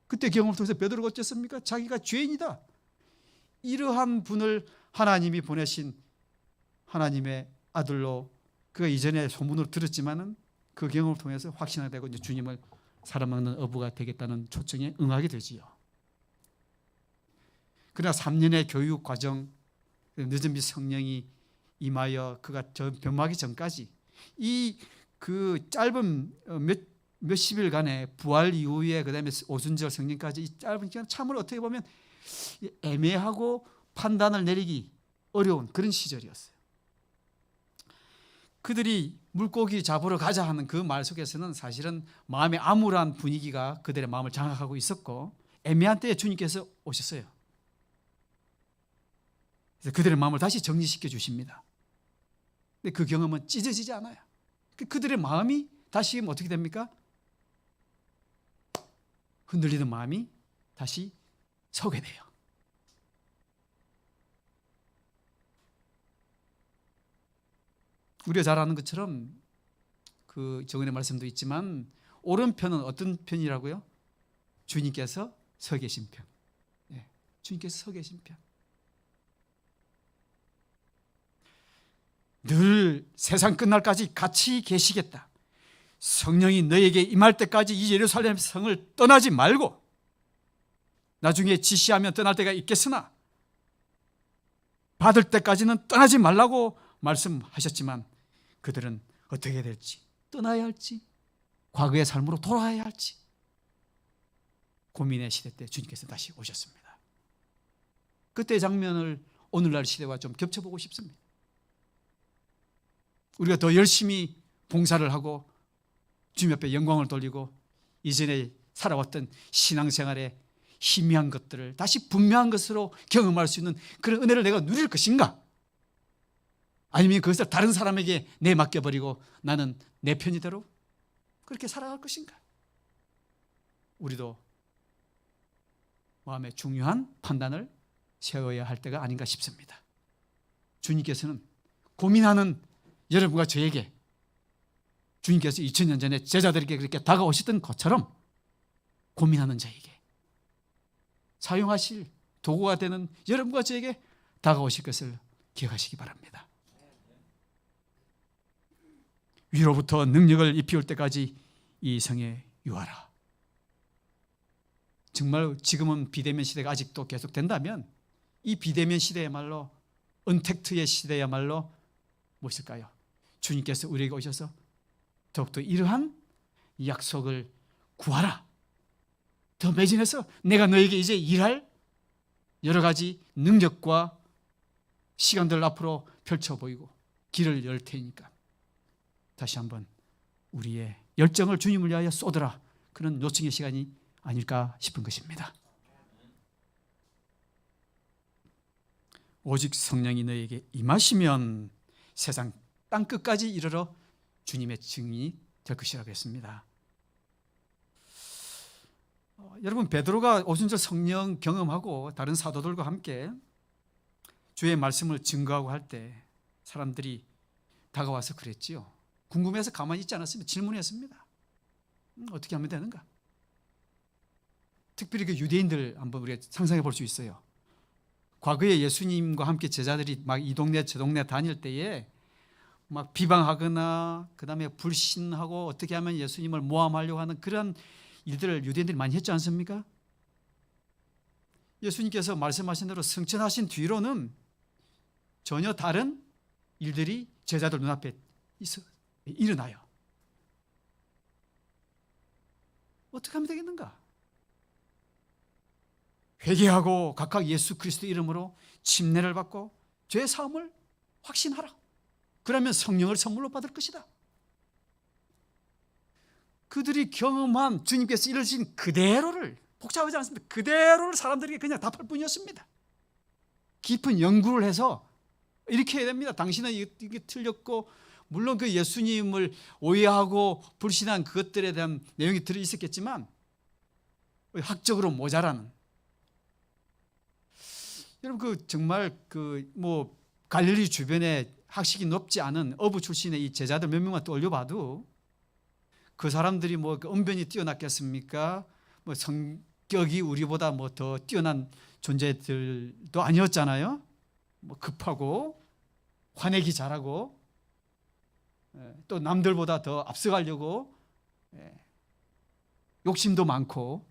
그때 경험을 통해서 베드로가 어땠습니까? 자기가 죄인이다. 이러한 분을 하나님이 보내신 하나님의 아들로 그가 이전에 소문으로 들었지만은 그 경험을 통해서 확신하게 되고 이제 주님을 살아먹는 어부가 되겠다는 초청에 응하게 되지요. 그러나 3년의 교육 과정, 늦은 비 성령이 임하여 그가 변화하기 전까지 이 그 짧은 몇십일간의 부활 이후에 그다음에 오순절 성령까지 이 짧은 기간 참으로 어떻게 보면 애매하고 판단을 내리기 어려운 그런 시절이었어요. 그들이 물고기 잡으러 가자 하는 그 말 속에서는 사실은 마음의 암울한 분위기가 그들의 마음을 장악하고 있었고 애매한 때에 주님께서 오셨어요. 그래서 그들의 마음을 다시 정리시켜 주십니다. 근데 그 경험은 찢어지지 않아요. 그들의 마음이 다시 어떻게 됩니까? 흔들리는 마음이 다시 서게 돼요. 우리가 잘 아는 것처럼 그 저번에 말씀도 있지만 오른편은 어떤 편이라고요? 주님께서 서 계신 편. 주님께서 서 계신 편. 늘 세상 끝날까지 같이 계시겠다. 성령이 너에게 임할 때까지 이 예루살렘 성을 떠나지 말고 나중에 지시하면 떠날 때가 있겠으나 받을 때까지는 떠나지 말라고 말씀하셨지만 그들은 어떻게 될지, 떠나야 할지, 과거의 삶으로 돌아와야 할지 고민의 시대 때 주님께서 다시 오셨습니다. 그때의 장면을 오늘날 시대와 좀 겹쳐보고 싶습니다. 우리가 더 열심히 봉사를 하고 주님 앞에 영광을 돌리고 이전에 살아왔던 신앙생활의 희미한 것들을 다시 분명한 것으로 경험할 수 있는 그런 은혜를 내가 누릴 것인가? 아니면 그것을 다른 사람에게 내맡겨버리고 나는 내 편의대로 그렇게 살아갈 것인가? 우리도 마음에 중요한 판단을 세워야 할 때가 아닌가 싶습니다. 주님께서는 고민하는 여러분과 저에게 주님께서 2000년 전에 제자들에게 그렇게 다가오셨던 것처럼 고민하는 저에게 사용하실 도구가 되는 여러분과 저에게 다가오실 것을 기억하시기 바랍니다. 위로부터 능력을 입히올 때까지 이 성에 유하라. 정말 지금은 비대면 시대가 아직도 계속된다면 이 비대면 시대야말로 언택트의 시대야말로 무엇일까요? 주님께서 우리에게 오셔서 더욱더 이러한 약속을 구하라. 더 매진해서 내가 너에게 이제 일할 여러 가지 능력과 시간들 앞으로 펼쳐 보이고 길을 열 테니까 다시 한번 우리의 열정을 주님을 위하여 쏟으라. 그런 요청의 시간이 아닐까 싶은 것입니다. 오직 성령이 너에게 임하시면 세상 땅끝까지 이르러 주님의 증인이 될 것이라고 했습니다. 여러분 베드로가 오순절 성령 경험하고 다른 사도들과 함께 주의 말씀을 증거하고 할 때 사람들이 다가와서 그랬지요. 궁금해서 가만히 있지 않았습니다. 질문했습니다. 어떻게 하면 되는가? 특별히 그 유대인들 한번 우리가 상상해 볼 수 있어요. 과거에 예수님과 함께 제자들이 막 이 동네 저 동네 다닐 때에 막 비방하거나 그다음에 불신하고 어떻게 하면 예수님을 모함하려고 하는 그런 일들을 유대인들이 많이 했지 않습니까? 예수님께서 말씀하신 대로 승천하신 뒤로는 전혀 다른 일들이 제자들 눈앞에 일어나요. 어떻게 하면 되겠는가? 회개하고 각각 예수 그리스도 이름으로 침례를 받고 죄 사함을 확신하라. 그러면 성령을 선물로 받을 것이다. 그들이 경험한 주님께서 이루신 그대로를, 복잡하지 않습니다. 그대로를 사람들에게 그냥 답할 뿐이었습니다. 깊은 연구를 해서 이렇게 해야 됩니다. 당신은 이게 틀렸고, 물론 그 예수님을 오해하고 불신한 그것들에 대한 내용이 들어 있었겠지만 학적으로 모자라는, 여러분 그 정말 그 뭐 갈릴리 주변에 학식이 높지 않은 어부 출신의 이 제자들 몇 명만 떠올려봐도 그 사람들이 뭐 언변이 뛰어났겠습니까? 뭐 성격이 우리보다 뭐 더 뛰어난 존재들도 아니었잖아요. 뭐 급하고 화내기 잘하고 또 남들보다 더 앞서가려고 욕심도 많고.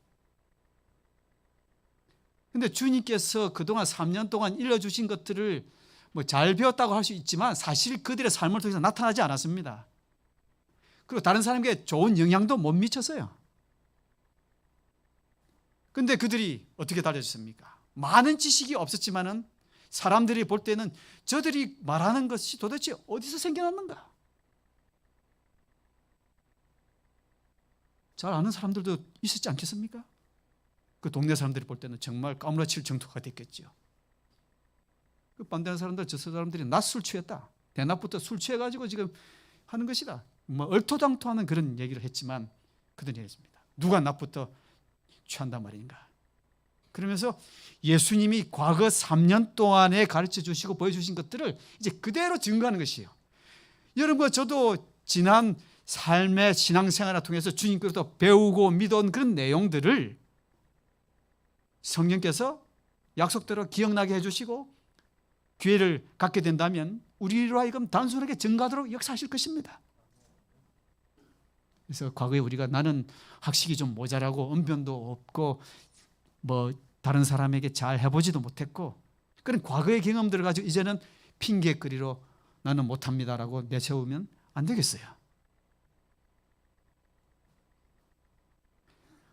근데 주님께서 그동안 3년 동안 일러주신 것들을 뭐 잘 배웠다고 할 수 있지만 사실 그들의 삶을 통해서 나타나지 않았습니다. 그리고 다른 사람에게 좋은 영향도 못 미쳤어요. 근데 그들이 어떻게 달라졌습니까? 많은 지식이 없었지만은 사람들이 볼 때는 저들이 말하는 것이 도대체 어디서 생겨났는가? 잘 아는 사람들도 있었지 않겠습니까? 그 동네 사람들이 볼 때는 정말 까무러칠 정도가 됐겠죠. 그 반대하는 사람들, 저 사람들이 나 술 취했다, 대낮부터 술 취해가지고 지금 하는 것이다, 뭐 얼토당토하는 그런 얘기를 했지만 그들이 했습니다. 누가 낮부터 취한단 말인가? 그러면서 예수님이 과거 3년 동안에 가르쳐 주시고 보여주신 것들을 이제 그대로 증거하는 것이에요. 여러분과 저도 지난 삶의 신앙생활을 통해서 주님께서 배우고 믿어온 그런 내용들을 성령께서 약속대로 기억나게 해주시고 기회를 갖게 된다면 우리로 하여금 단순하게 증가하도록 역사하실 것입니다. 그래서 과거에 우리가 나는 학식이 좀 모자라고 언변도 없고 뭐 다른 사람에게 잘 해보지도 못했고 그런 과거의 경험들을 가지고 이제는 핑계거리로 나는 못합니다라고 내세우면 안 되겠어요.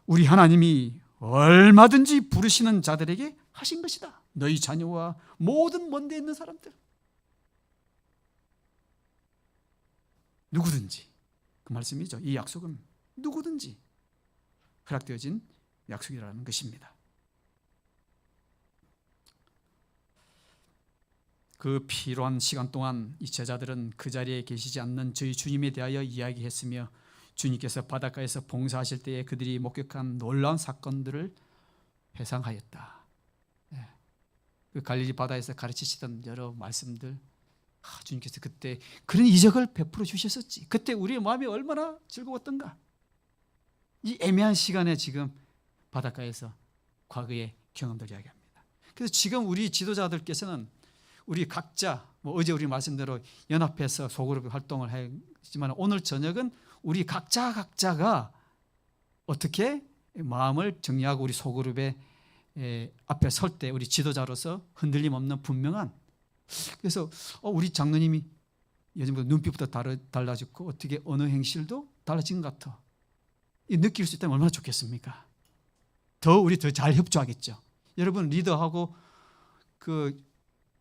우리 하나님이 얼마든지 부르시는 자들에게 하신 것이다. 너희 자녀와 모든 먼 데 있는 사람들, 누구든지, 그 말씀이죠. 이 약속은 누구든지 허락되어진 약속이라는 것입니다. 그 필요한 시간 동안 이 제자들은 그 자리에 계시지 않는 저희 주님에 대하여 이야기했으며 주님께서 바닷가에서 봉사하실 때에 그들이 목격한 놀라운 사건들을 회상하였다. 그 갈릴리 바다에서 가르치시던 여러 말씀들, 주님께서 그때 그런 이적을 베풀어 주셨었지. 그때 우리의 마음이 얼마나 즐거웠던가. 이 애매한 시간에 지금 바닷가에서 과거의 경험들 이야기합니다. 그래서 지금 우리 지도자들께서는 우리 각자 뭐 어제 우리 말씀대로 연합해서 소그룹 활동을 했지만 오늘 저녁은 우리 각자가 어떻게 마음을 정리하고 우리 소그룹의 앞에 설 때 우리 지도자로서 흔들림 없는 분명한, 그래서 우리 장로님이 예전보다 눈빛부터 달라졌고 어떻게 어느 행실도 달라진 것 같아. 느낄 수 있다면 얼마나 좋겠습니까? 우리 더 잘 협조하겠죠. 여러분 리더하고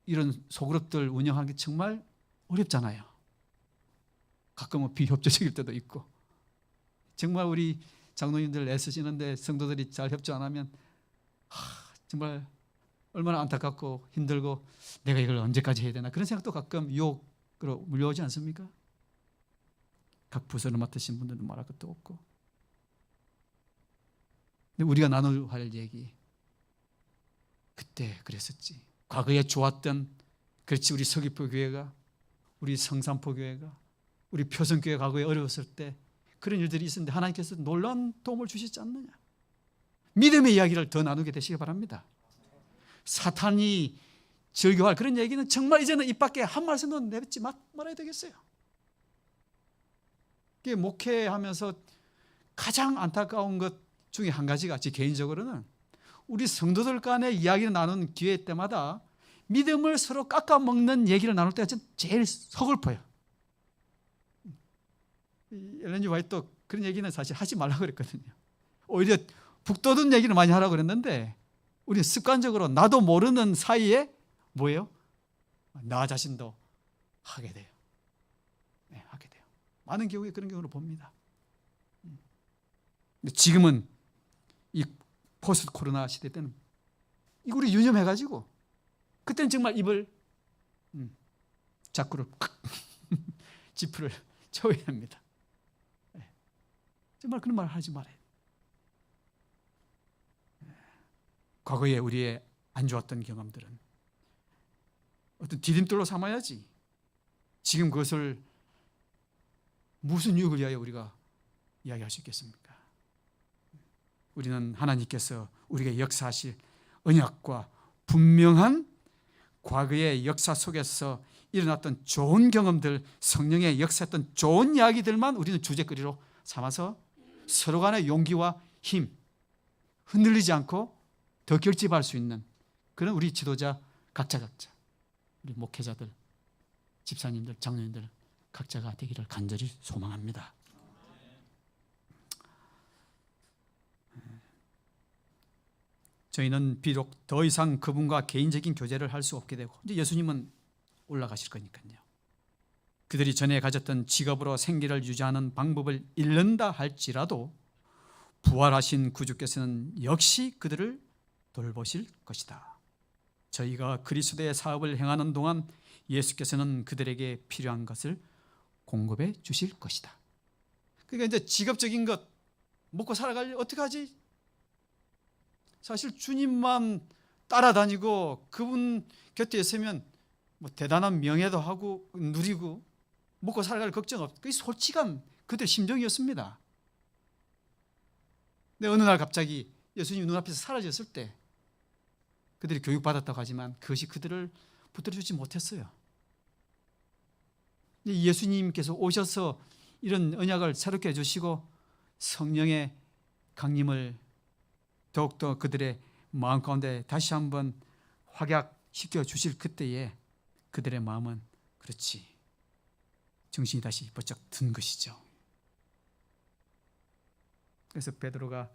이런 소그룹들 운영하는 게 정말 어렵잖아요. 가끔은 비협조적일 때도 있고. 정말 우리 장로님들 애쓰시는데 성도들이 잘 협조 안 하면 정말 얼마나 안타깝고 힘들고 내가 이걸 언제까지 해야 되나 그런 생각도 가끔 유혹으로 물려오지 않습니까? 각 부서를 맡으신 분들은 말할 것도 없고. 근데 우리가 나눠야 할 얘기, 그때 그랬었지. 과거에 좋았던, 그렇지, 우리 서귀포 교회가, 우리 성산포 교회가, 우리 표성교회 과거에 어려웠을 때 그런 일들이 있었는데 하나님께서 놀라운 도움을 주시지 않느냐. 믿음의 이야기를 더 나누게 되시기 바랍니다. 사탄이 즐겨할 그런 얘기는 정말 이제는 입 밖에 한 말씀도 내뱉지 말아야 되겠어요. 이게 목회하면서 가장 안타까운 것 중에 한 가지가 제 개인적으로는 우리 성도들 간의 이야기를 나누는 기회 때마다 믿음을 서로 깎아먹는 얘기를 나눌 때가 제일 서글퍼요. 엘렌 지 화이트도 그런 얘기는 사실 하지 말라고 그랬거든요. 오히려 북돋은 얘기를 많이 하라고 그랬는데 우리는 습관적으로 나도 모르는 사이에 뭐예요? 나 자신도 하게 돼요. 네, 하게 돼요. 많은 경우에 그런 경우를 봅니다. 근데 지금은 이 포스트 코로나 시대 때는 이거 우리 유념해가지고 그때는 정말 입을 자꾸를 지푸를 쳐야 합니다. 네. 정말 그런 말 하지 말아요. 과거에 우리의 안 좋았던 경험들은 어떤 디딤돌로 삼아야지. 지금 그것을 무슨 유익을 위하여 우리가 이야기할 수 있겠습니까? 우리는 하나님께서 우리에게 역사하실 언약과 분명한 과거의 역사 속에서 일어났던 좋은 경험들, 성령의 역사했던 좋은 이야기들만 우리는 주제거리로 삼아서 서로 간의 용기와 힘, 흔들리지 않고 더 결집할 수 있는 그런 우리 지도자 각자 우리 목회자들, 집사님들, 장로님들 각자가 되기를 간절히 소망합니다. 저희는 비록 더 이상 그분과 개인적인 교제를 할 수 없게 되고 이제 예수님은 올라가실 거니까요. 그들이 전에 가졌던 직업으로 생계를 유지하는 방법을 잃는다 할지라도 부활하신 구주께서는 역시 그들을 돌보실 것이다. 저희가 그리스도의 사업을 행하는 동안 예수께서는 그들에게 필요한 것을 공급해 주실 것이다. 그러니까 이제 직업적인 것 먹고 살아가려 어떻게 하지? 사실 주님만 따라다니고 그분 곁에 있으면 뭐 대단한 명예도 하고 누리고 먹고 살아갈 걱정 없. 그게 솔직한 그들 심정이었습니다. 근데 어느 날 갑자기 예수님 눈앞에서 사라졌을 때 그들이 교육받았다고 하지만 그것이 그들을 붙들어주지 못했어요. 예수님께서 오셔서 이런 언약을 새롭게 해주시고 성령의 강림을 더욱더 그들의 마음 가운데 다시 한번 확약시켜 주실 그때에 그들의 마음은 그렇지 정신이 다시 번쩍 든 것이죠. 그래서 베드로가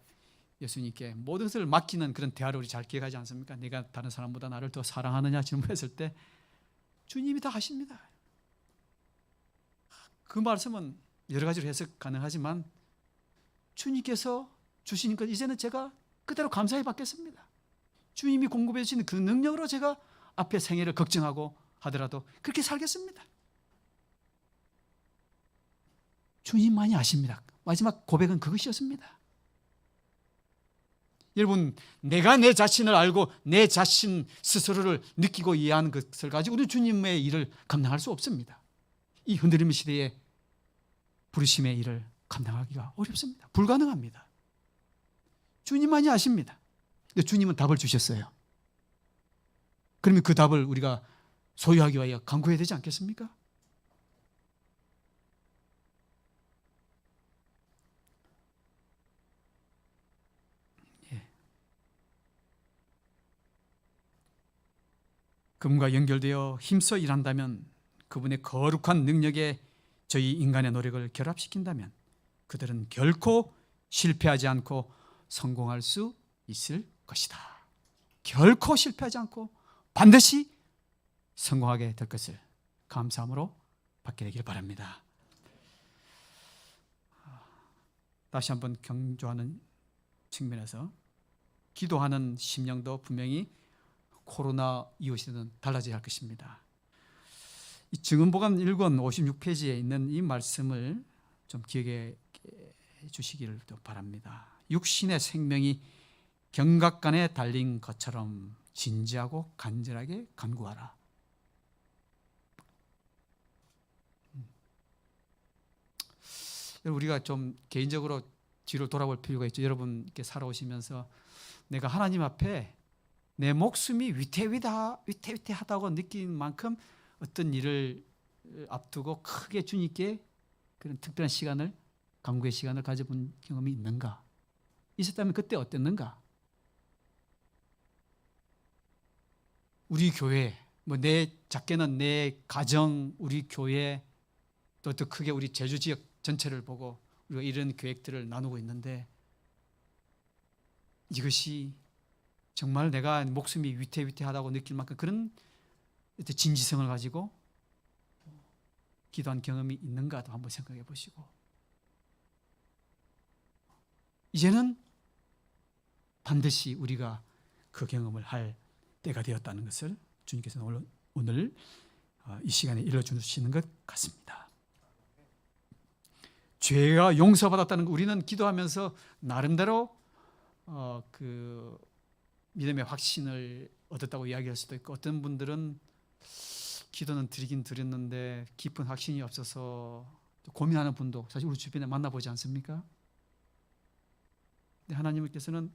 예수님께 모든 것을 맡기는 그런 대화를 우리 잘 기억하지 않습니까? 네가 다른 사람보다 나를 더 사랑하느냐 질문했을 때 주님이 다 하십니다. 그 말씀은 여러 가지로 해석 가능하지만 주님께서 주시는 것 이제는 제가 그대로 감사히 받겠습니다. 주님이 공급해 주시는 그 능력으로 제가 앞에 생애를 걱정하고 하더라도 그렇게 살겠습니다. 주님만이 아십니다. 마지막 고백은 그것이었습니다. 여러분, 내가 내 자신을 알고 내 자신 스스로를 느끼고 이해하는 것을 가지고 우리 주님의 일을 감당할 수 없습니다. 이 흔들림 시대에 부르심의 일을 감당하기가 어렵습니다. 불가능합니다. 주님만이 아십니다. 근데 주님은 답을 주셨어요. 그러면 그 답을 우리가 소유하기 위하여 간구해야 되지 않겠습니까? 예. 그분과 연결되어 힘써 일한다면 그분의 거룩한 능력에 저희 인간의 노력을 결합시킨다면 그들은 결코 실패하지 않고 성공할 수 있을 것이다. 결코 실패하지 않고 반드시 성공하게 될 것을 감사함으로 받게 되길 바랍니다. 다시 한번 강조하는 측면에서 기도하는 심령도 분명히 코로나 이후 시대는 달라져야 할 것입니다. 이 증언보감 1권 56페이지에 있는 이 말씀을 좀 기억해 주시기를 바랍니다. 육신의 생명이 경각간에 달린 것처럼 진지하고 간절하게 간구하라. 우리가 좀 개인적으로 뒤로 돌아볼 필요가 있죠. 여러분께 살아오시면서 내가 하나님 앞에 내 목숨이 위태위태하다고 느낀 만큼 어떤 일을 앞두고 크게 주님께 그런 특별한 시간을 간구의 시간을 가져본 경험이 있는가? 있었다면 그때 어땠는가? 우리 교회, 뭐 내 작게는 내 가정, 우리 교회, 또 더 크게 우리 제주 지역 전체를 보고 우리가 이런 계획들을 나누고 있는데 이것이 정말 내가 목숨이 위태위태하다고 느낄 만큼 그런 진지성을 가지고 기도한 경험이 있는가도 한번 생각해 보시고, 이제는 반드시 우리가 그 경험을 할 때가 되었다는 것을 주님께서 오늘 이 시간에 일러주시는 것 같습니다. 죄가 용서받았다는 거, 우리는 기도하면서 나름대로 그 믿음의 확신을 얻었다고 이야기할 수도 있고, 어떤 분들은 기도는 드리긴 드렸는데 깊은 확신이 없어서 고민하는 분도 사실 우리 주변에 만나보지 않습니까? 근데 하나님께서는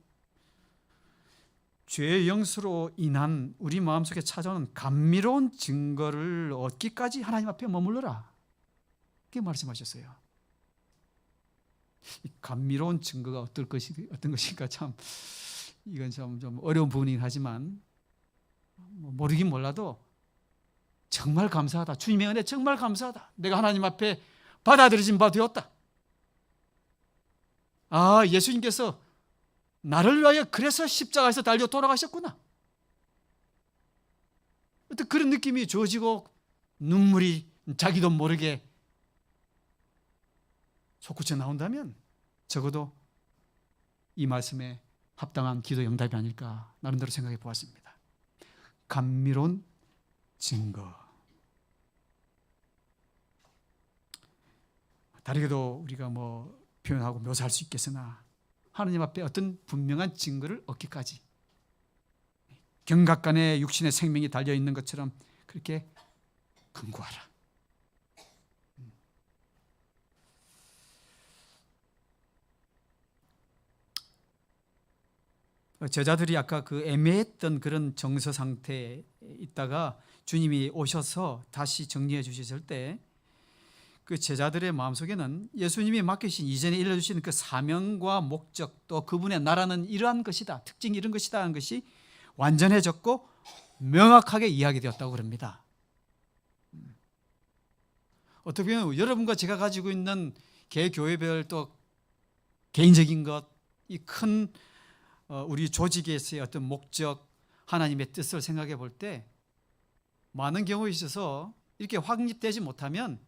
죄의 영수로 인한 우리 마음속에 찾아오는 감미로운 증거를 얻기까지 하나님 앞에 머물러라, 그렇게 말씀하셨어요. 이 감미로운 증거가 어떤 것인가 참 이건 좀 어려운 부분이긴 하지만 모르긴 몰라도 정말 감사하다, 주님의 은혜 정말 감사하다, 내가 하나님 앞에 받아들여진 바 되었다. 아, 예수님께서 나를 위하여 그래서 십자가에서 달려 돌아가셨구나. 어떤 그런 느낌이 주어지고 눈물이 자기도 모르게 솟구쳐 나온다면 적어도 이 말씀에 합당한 기도 응답이 아닐까 나름대로 생각해 보았습니다. 감미로운 증거. 다르게도 우리가 표현하고 묘사할 수 있겠으나 하나님 앞에 어떤 분명한 증거를 얻기까지 경각간에 육신의 생명이 달려 있는 것처럼 그렇게 간구하라. 제자들이 아까 그 애매했던 그런 정서 상태에 있다가 주님이 오셔서 다시 정리해 주셨을 때 그 제자들의 마음속에는 예수님이 맡기신 이전에 일러주신 그 사명과 목적, 또 그분의 나라는 이러한 것이다, 특징이 이런 것이다 하는 것이 완전해졌고 명확하게 이야기되었다고 그럽니다. 어떻게 보면 여러분과 제가 가지고 있는 개교회별 또 개인적인 것, 이 큰 우리 조직에서의 어떤 목적, 하나님의 뜻을 생각해 볼 때 많은 경우에 있어서 이렇게 확립되지 못하면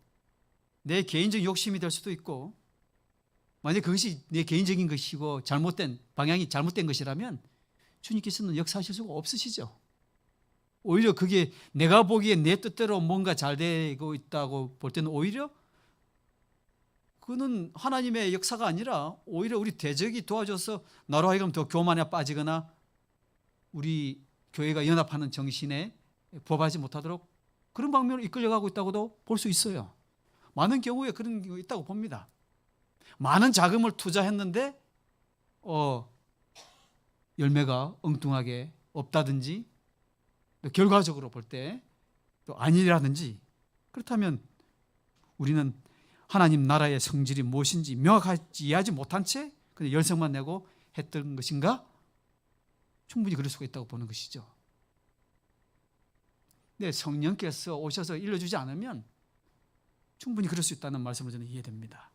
내 개인적 욕심이 될 수도 있고, 만약 그것이 내 개인적인 것이고 잘못된 방향이 잘못된 것이라면 주님께서는 역사하실 수가 없으시죠. 오히려 그게 내가 보기에 내 뜻대로 뭔가 잘 되고 있다고 볼 때는 오히려 그거는 하나님의 역사가 아니라 오히려 우리 대적이 도와줘서 나로 하여금 더 교만에 빠지거나 우리 교회가 연합하는 정신에 부합하지 못하도록 그런 방면으로 이끌려가고 있다고도 볼 수 있어요. 많은 경우에 그런 경우가 있다고 봅니다. 많은 자금을 투자했는데 열매가 엉뚱하게 없다든지, 결과적으로 볼 때 또 아니라든지, 그렇다면 우리는 하나님 나라의 성질이 무엇인지 명확하지 이해하지 못한 채 그냥 열성만 내고 했던 것인가? 충분히 그럴 수가 있다고 보는 것이죠. 근데 성령께서 오셔서 일러주지 않으면 충분히 그럴 수 있다는 말씀을 저는 이해됩니다.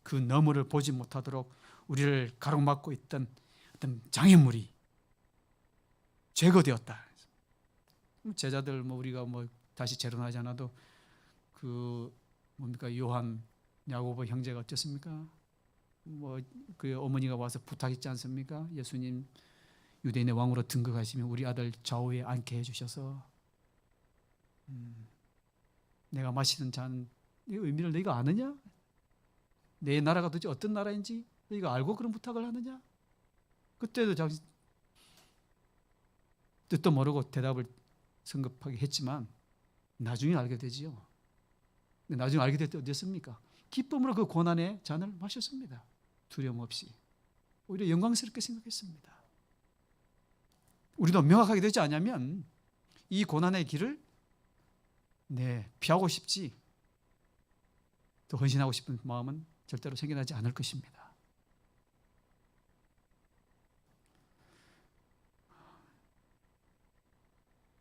그 너머를 보지 못하도록 우리를 가로막고 있던 어떤 장애물이 제거되었다. 제자들 우리가 다시 재론하지 않아도 그 요한 야고보 형제가 어땠습니까? 그 어머니가 와서 부탁했지 않습니까? 예수님 유대인의 왕으로 등극하시면 우리 아들 좌우에 앉게 해주셔서 내가 마시는 잔의 의미를 너희가 아느냐? 내 나라가 도대체 어떤 나라인지 너희가 알고 그런 부탁을 하느냐? 그때도 자기 뜻도 모르고 대답을 성급하게 했지만 나중에 알게 되지요. 나중에 알게 될 때 어땠습니까? 기쁨으로 그 고난의 잔을 마셨습니다. 두려움 없이. 오히려 영광스럽게 생각했습니다. 우리도 명확하게 되지 않으면 이 고난의 길을 피하고 싶지, 또 헌신하고 싶은 마음은 절대로 생겨나지 않을 것입니다.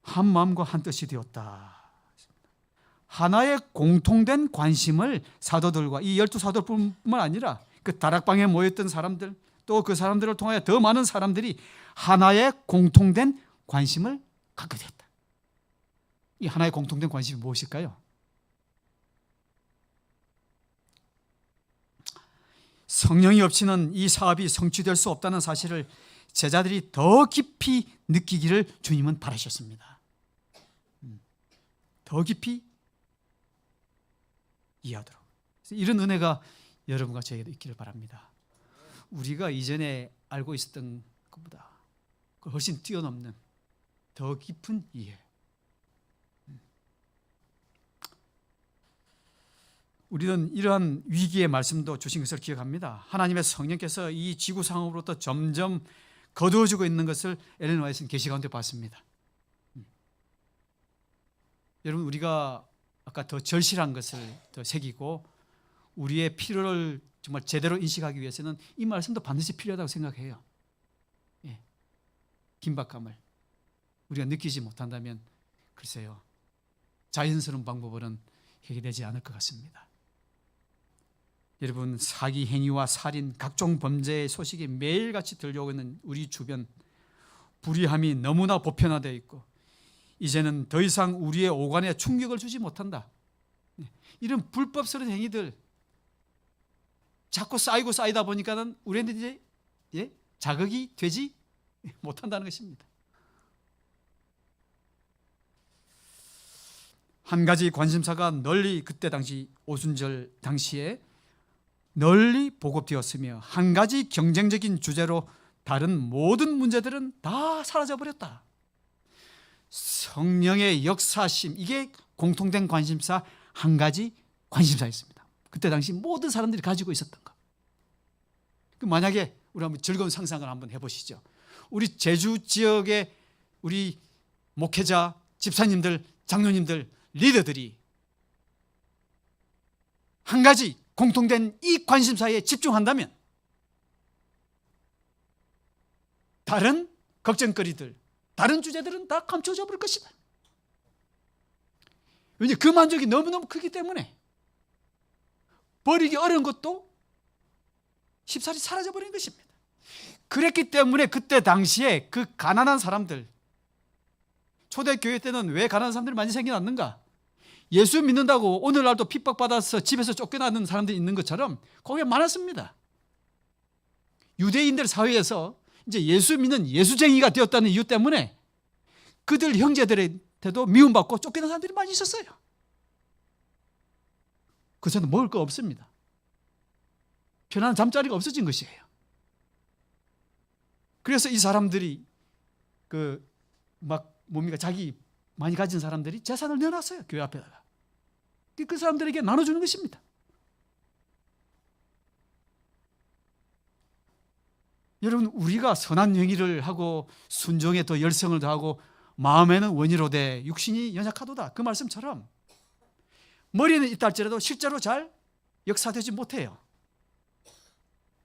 한 마음과 한 뜻이 되었다. 하나의 공통된 관심을 사도들과 이 12 사도뿐만 아니라 그 다락방에 모였던 사람들, 또 그 사람들을 통하여 더 많은 사람들이 하나의 공통된 관심을 갖게 됐다. 이 하나의 공통된 관심이 무엇일까요? 성령이 없이는 이 사업이 성취될 수 없다는 사실을 제자들이 더 깊이 느끼기를 주님은 바라셨습니다. 더 깊이 이해하도록. 이런 은혜가 여러분과 저에게도 있기를 바랍니다. 우리가 이전에 알고 있었던 것보다 훨씬 뛰어넘는 더 깊은 이해. 우리는 이러한 위기의 말씀도 주신 것을 기억합니다. 하나님의 성령께서 이 지구 상으로부터 점점 거두어지고 있는 것을 엘렌 화이트는 계시 가운데 봤습니다. 여러분, 우리가 아까 더 절실한 것을 더 새기고 우리의 필요를 정말 제대로 인식하기 위해서는 이 말씀도 반드시 필요하다고 생각해요. 예. 긴박감을 우리가 느끼지 못한다면 글쎄요, 자연스러운 방법으로는 해결되지 않을 것 같습니다. 여러분, 사기 행위와 살인, 각종 범죄의 소식이 매일같이 들려오고 있는 우리 주변, 불의함이 너무나 보편화되어 있고 이제는 더 이상 우리의 오간에 충격을 주지 못한다. 이런 불법스러운 행위들 자꾸 쌓이고 쌓이다 보니까는 우리한테 이제 자극이 되지 못한다는 것입니다. 한 가지 관심사가 널리 그때 당시 오순절 당시에 널리 보급되었으며 한 가지 경쟁적인 주제로 다른 모든 문제들은 다 사라져버렸다. 성령의 역사심, 이게 공통된 관심사 한 가지 관심사였습니다. 그때 당시 모든 사람들이 가지고 있었던 것. 만약에 우리 한번 즐거운 상상을 한번 해보시죠. 우리 제주 지역의 우리 목회자, 집사님들, 장로님들, 리더들이 한 가지 공통된 이 관심사에 집중한다면 다른 걱정거리들, 다른 주제들은 다 감춰져 버릴 것이다. 왜냐하면 그 만족이 너무너무 크기 때문에 버리기 어려운 것도 쉽사리 사라져버린 것입니다. 그랬기 때문에 그때 당시에 그 가난한 사람들, 초대교회 때는 왜 가난한 사람들이 많이 생겨났는가? 예수 믿는다고 오늘날도 핍박받아서 집에서 쫓겨나는 사람들이 있는 것처럼 거기에 많았습니다. 유대인들 사회에서 이제 예수 믿는 예수쟁이가 되었다는 이유 때문에 그들 형제들한테도 미움받고 쫓겨난 사람들이 많이 있었어요. 그것은 먹을 거 없습니다. 편안한 잠자리가 없어진 것이에요. 그래서 이 사람들이 자기 많이 가진 사람들이 재산을 내놨어요. 교회 앞에다가. 그 사람들에게 나눠주는 것입니다. 여러분, 우리가 선한 행위를 하고 순종에 더 열성을 더하고 마음에는 원의로 돼 육신이 연약하도다, 그 말씀처럼 머리는 있다 할지라도 실제로 잘 역사되지 못해요.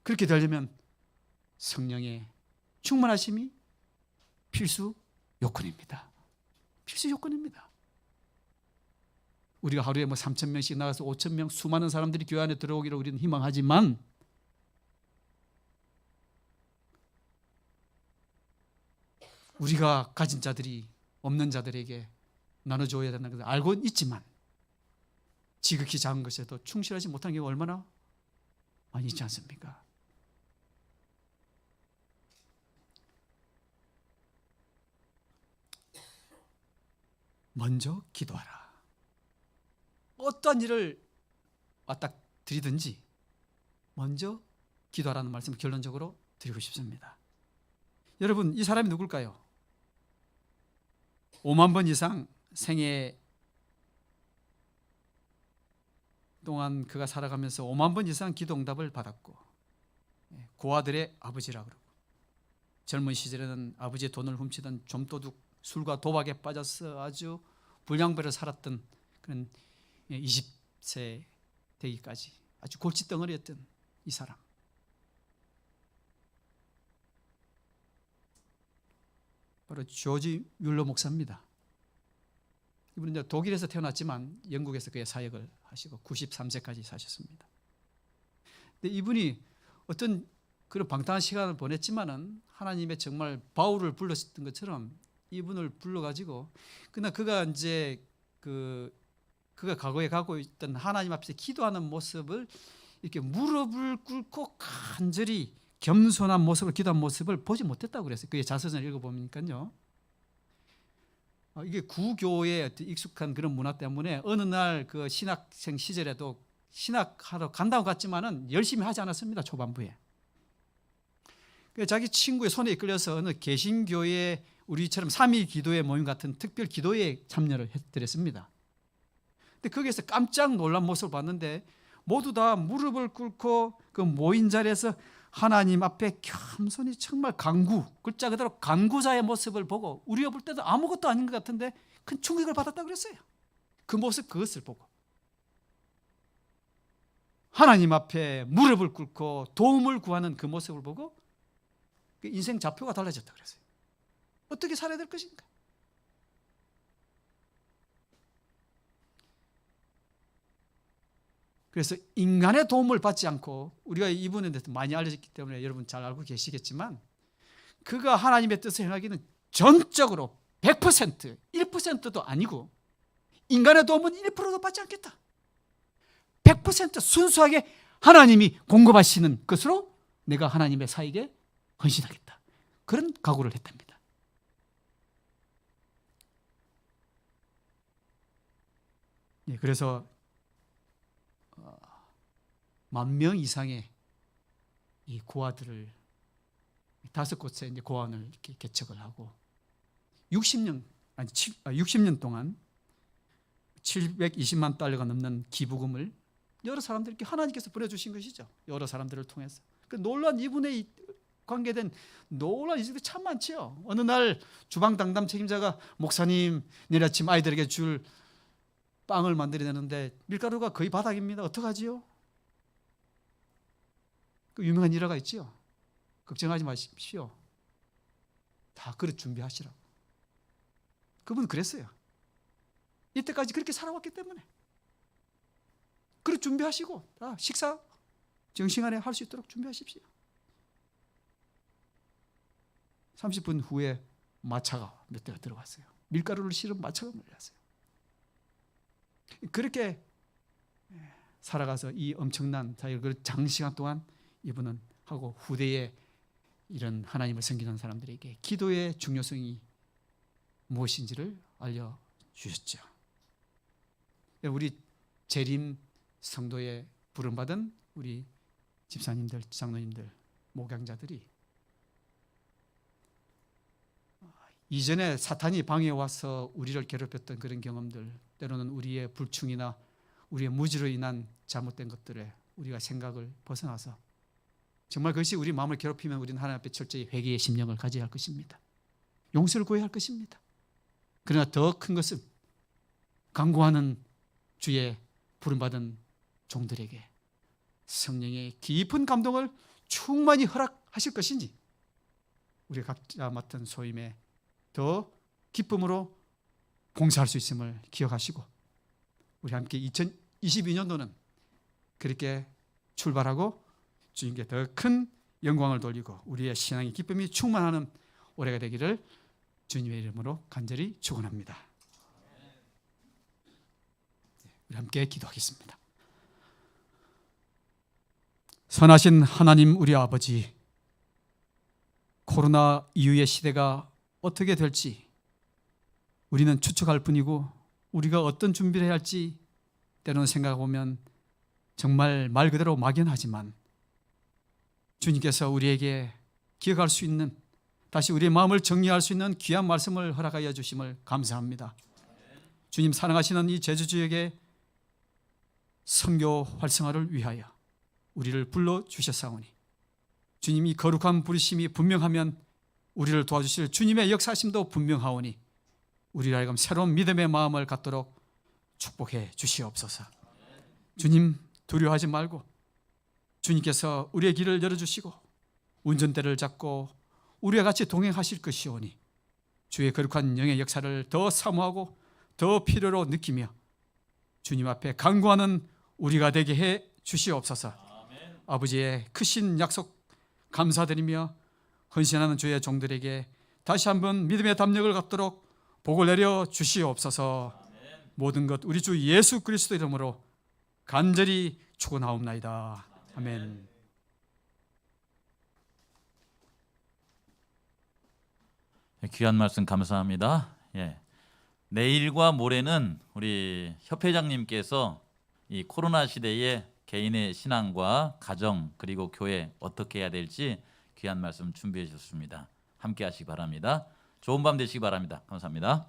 그렇게 되려면 성령의 충만하심이 필수 요건입니다. 필수 요건입니다. 우리가 하루에 3,000명씩 나가서 5,000명 수많은 사람들이 교회 안에 들어오기를 우리는 희망하지만 우리가 가진 자들이 없는 자들에게 나눠줘야 된다는 것을 알고 있지만 지극히 작은 것에도 충실하지 못한 경우가 얼마나 많이 있지 않습니까? 먼저 기도하라. 어떠한 일을 왔다 드리든지 먼저 기도하라는 말씀을 결론적으로 드리고 싶습니다. 여러분, 이 사람이 누굴까요? 5만 번 이상 생애 동안 그가 살아가면서 5만 번 이상 기도 응답을 받았고 고아들의 아버지라고 그러고 젊은 시절에는 아버지의 돈을 훔치던 좀도둑, 술과 도박에 빠져서 아주 불량배로 살았던 그런 20세 되기까지 아주 골칫덩어리였던 이 사람. 바로 조지 뮬러 목사입니다. 이분은 이제 독일에서 태어났지만 영국에서 그의 사역을 하시고 93세까지 사셨습니다. 근데 이분이 어떤 그런 방탕한 시간을 보냈지만은 하나님의 정말 바울을 불렀던 것처럼 이분을 불러가지고 그러나 그가 이제 그가 과거에 갖고 있던 하나님 앞에서 기도하는 모습을 이렇게 무릎을 꿇고 간절히 겸손한 모습을 기도한 모습을 보지 못했다고 그랬어요. 그게 자서전을 읽어보니까요. 이게 구교에 익숙한 그런 문화 때문에 어느 날 그 신학생 시절에도 신학하러 간다고 갔지만은 열심히 하지 않았습니다. 초반부에. 자기 친구의 손에 이끌려서 어느 개신교의 우리처럼 3.1 기도회 모임 같은 특별 기도회에 참여를 했더랬습니다. 근데 거기에서 깜짝 놀란 모습을 봤는데 모두 다 무릎을 꿇고 그 모인 자리에서 하나님 앞에 겸손히 정말 간구, 글자 그대로 간구자의 모습을 보고 우리가 볼 때도 아무것도 아닌 것 같은데 큰 충격을 받았다고 그랬어요. 그 모습, 그것을 보고 하나님 앞에 무릎을 꿇고 도움을 구하는 그 모습을 보고 인생 좌표가 달라졌다고 그랬어요. 어떻게 살아야 될 것인가? 그래서 인간의 도움을 받지 않고, 우리가 이분에 대해서 많이 알려졌기 때문에 여러분 잘 알고 계시겠지만, 그가 하나님의 뜻을 행하기는 전적으로 100%, 1%도 아니고 인간의 도움은 1%도 받지 않겠다. 100% 순수하게 하나님이 공급하시는 것으로 내가 하나님의 사역에 헌신하겠다. 그런 각오를 했답니다. 예, 그래서 10,000명 이상의 이 고아들을 5곳에 이제 고아원을 이렇게 개척을 하고 60년 동안 720만 달러가 넘는 기부금을 여러 사람들께 하나님께서 보내주신 것이죠. 여러 사람들을 통해서. 그 놀란 이분에 관계된 놀란 일들이 참 많지요. 어느 날 주방 담당 책임자가 목사님 내일 아침 아이들에게 줄 빵을 만들어내는데 밀가루가 거의 바닥입니다. 어떡하지요? 그 유명한 일화가 있지요. 걱정하지 마십시오. 다 그릇 준비하시라고. 그분은 그랬어요. 이때까지 그렇게 살아왔기 때문에 그릇 준비하시고 다 식사 정시간에 할 수 있도록 준비하십시오. 30분 후에 마차가 몇 대가 들어왔어요. 밀가루를 실은 마차가 몰려왔어요. 그렇게 살아가서 이 엄청난 사역을 장시간 동안 이분은 하고 후대에 이런 하나님을 섬기는 사람들에게 기도의 중요성이 무엇인지를 알려주셨죠. 우리 재림 성도에 부름받은 우리 집사님들, 장로님들, 목양자들이 이전에 사탄이 방해와서 우리를 괴롭혔던 그런 경험들, 때로는 우리의 불충이나 우리의 무지로 인한 잘못된 것들에 우리가 생각을 벗어나서 정말 그것이 우리 마음을 괴롭히면 우리는 하나님 앞에 철저히 회개의 심령을 가져야 할 것입니다. 용서를 구해야 할 것입니다. 그러나 더 큰 것은 간구하는 주의 부름받은 종들에게 성령의 깊은 감동을 충만히 허락하실 것인지 우리가 각자 맡은 소임에 더 기쁨으로 봉사할 수 있음을 기억하시고 우리 함께 2022년도는 그렇게 출발하고 주님께 더 큰 영광을 돌리고 우리의 신앙의 기쁨이 충만하는 올해가 되기를 주님의 이름으로 간절히 축원합니다. 우리 함께 기도하겠습니다. 선하신 하나님 우리 아버지, 코로나 이후의 시대가 어떻게 될지 우리는 추측할 뿐이고 우리가 어떤 준비를 해야 할지 때로는 생각해보면 정말 말 그대로 막연하지만 주님께서 우리에게 기억할 수 있는, 다시 우리의 마음을 정리할 수 있는 귀한 말씀을 허락하여 주심을 감사합니다. 주님 사랑하시는 이 제주지역의 선교 활성화를 위하여 우리를 불러주셨사오니 주님이 거룩한 부르심이 분명하면 우리를 도와주실 주님의 역사심도 분명하오니 우리를 하여금 새로운 믿음의 마음을 갖도록 축복해 주시옵소서. 주님 두려워하지 말고 주님께서 우리의 길을 열어주시고 운전대를 잡고 우리와 같이 동행하실 것이오니 주의 거룩한 영의 역사를 더 사모하고 더 필요로 느끼며 주님 앞에 간구하는 우리가 되게 해 주시옵소서. 아버지의 크신 약속 감사드리며 헌신하는 주의 종들에게 다시 한번 믿음의 담력을 갖도록 복을 내려 주시옵소서. 모든 것 우리 주 예수 그리스도 이름으로 간절히 축원하옵나이다. 아멘. 귀한 말씀 감사합니다. 예. 내일과 모레는 우리 협회장님께서 이 코로나 시대에 개인의 신앙과 가정 그리고 교회 어떻게 해야 될지 귀한 말씀 준비해 주셨습니다. 함께 하시기 바랍니다. 좋은 밤 되시기 바랍니다. 감사합니다.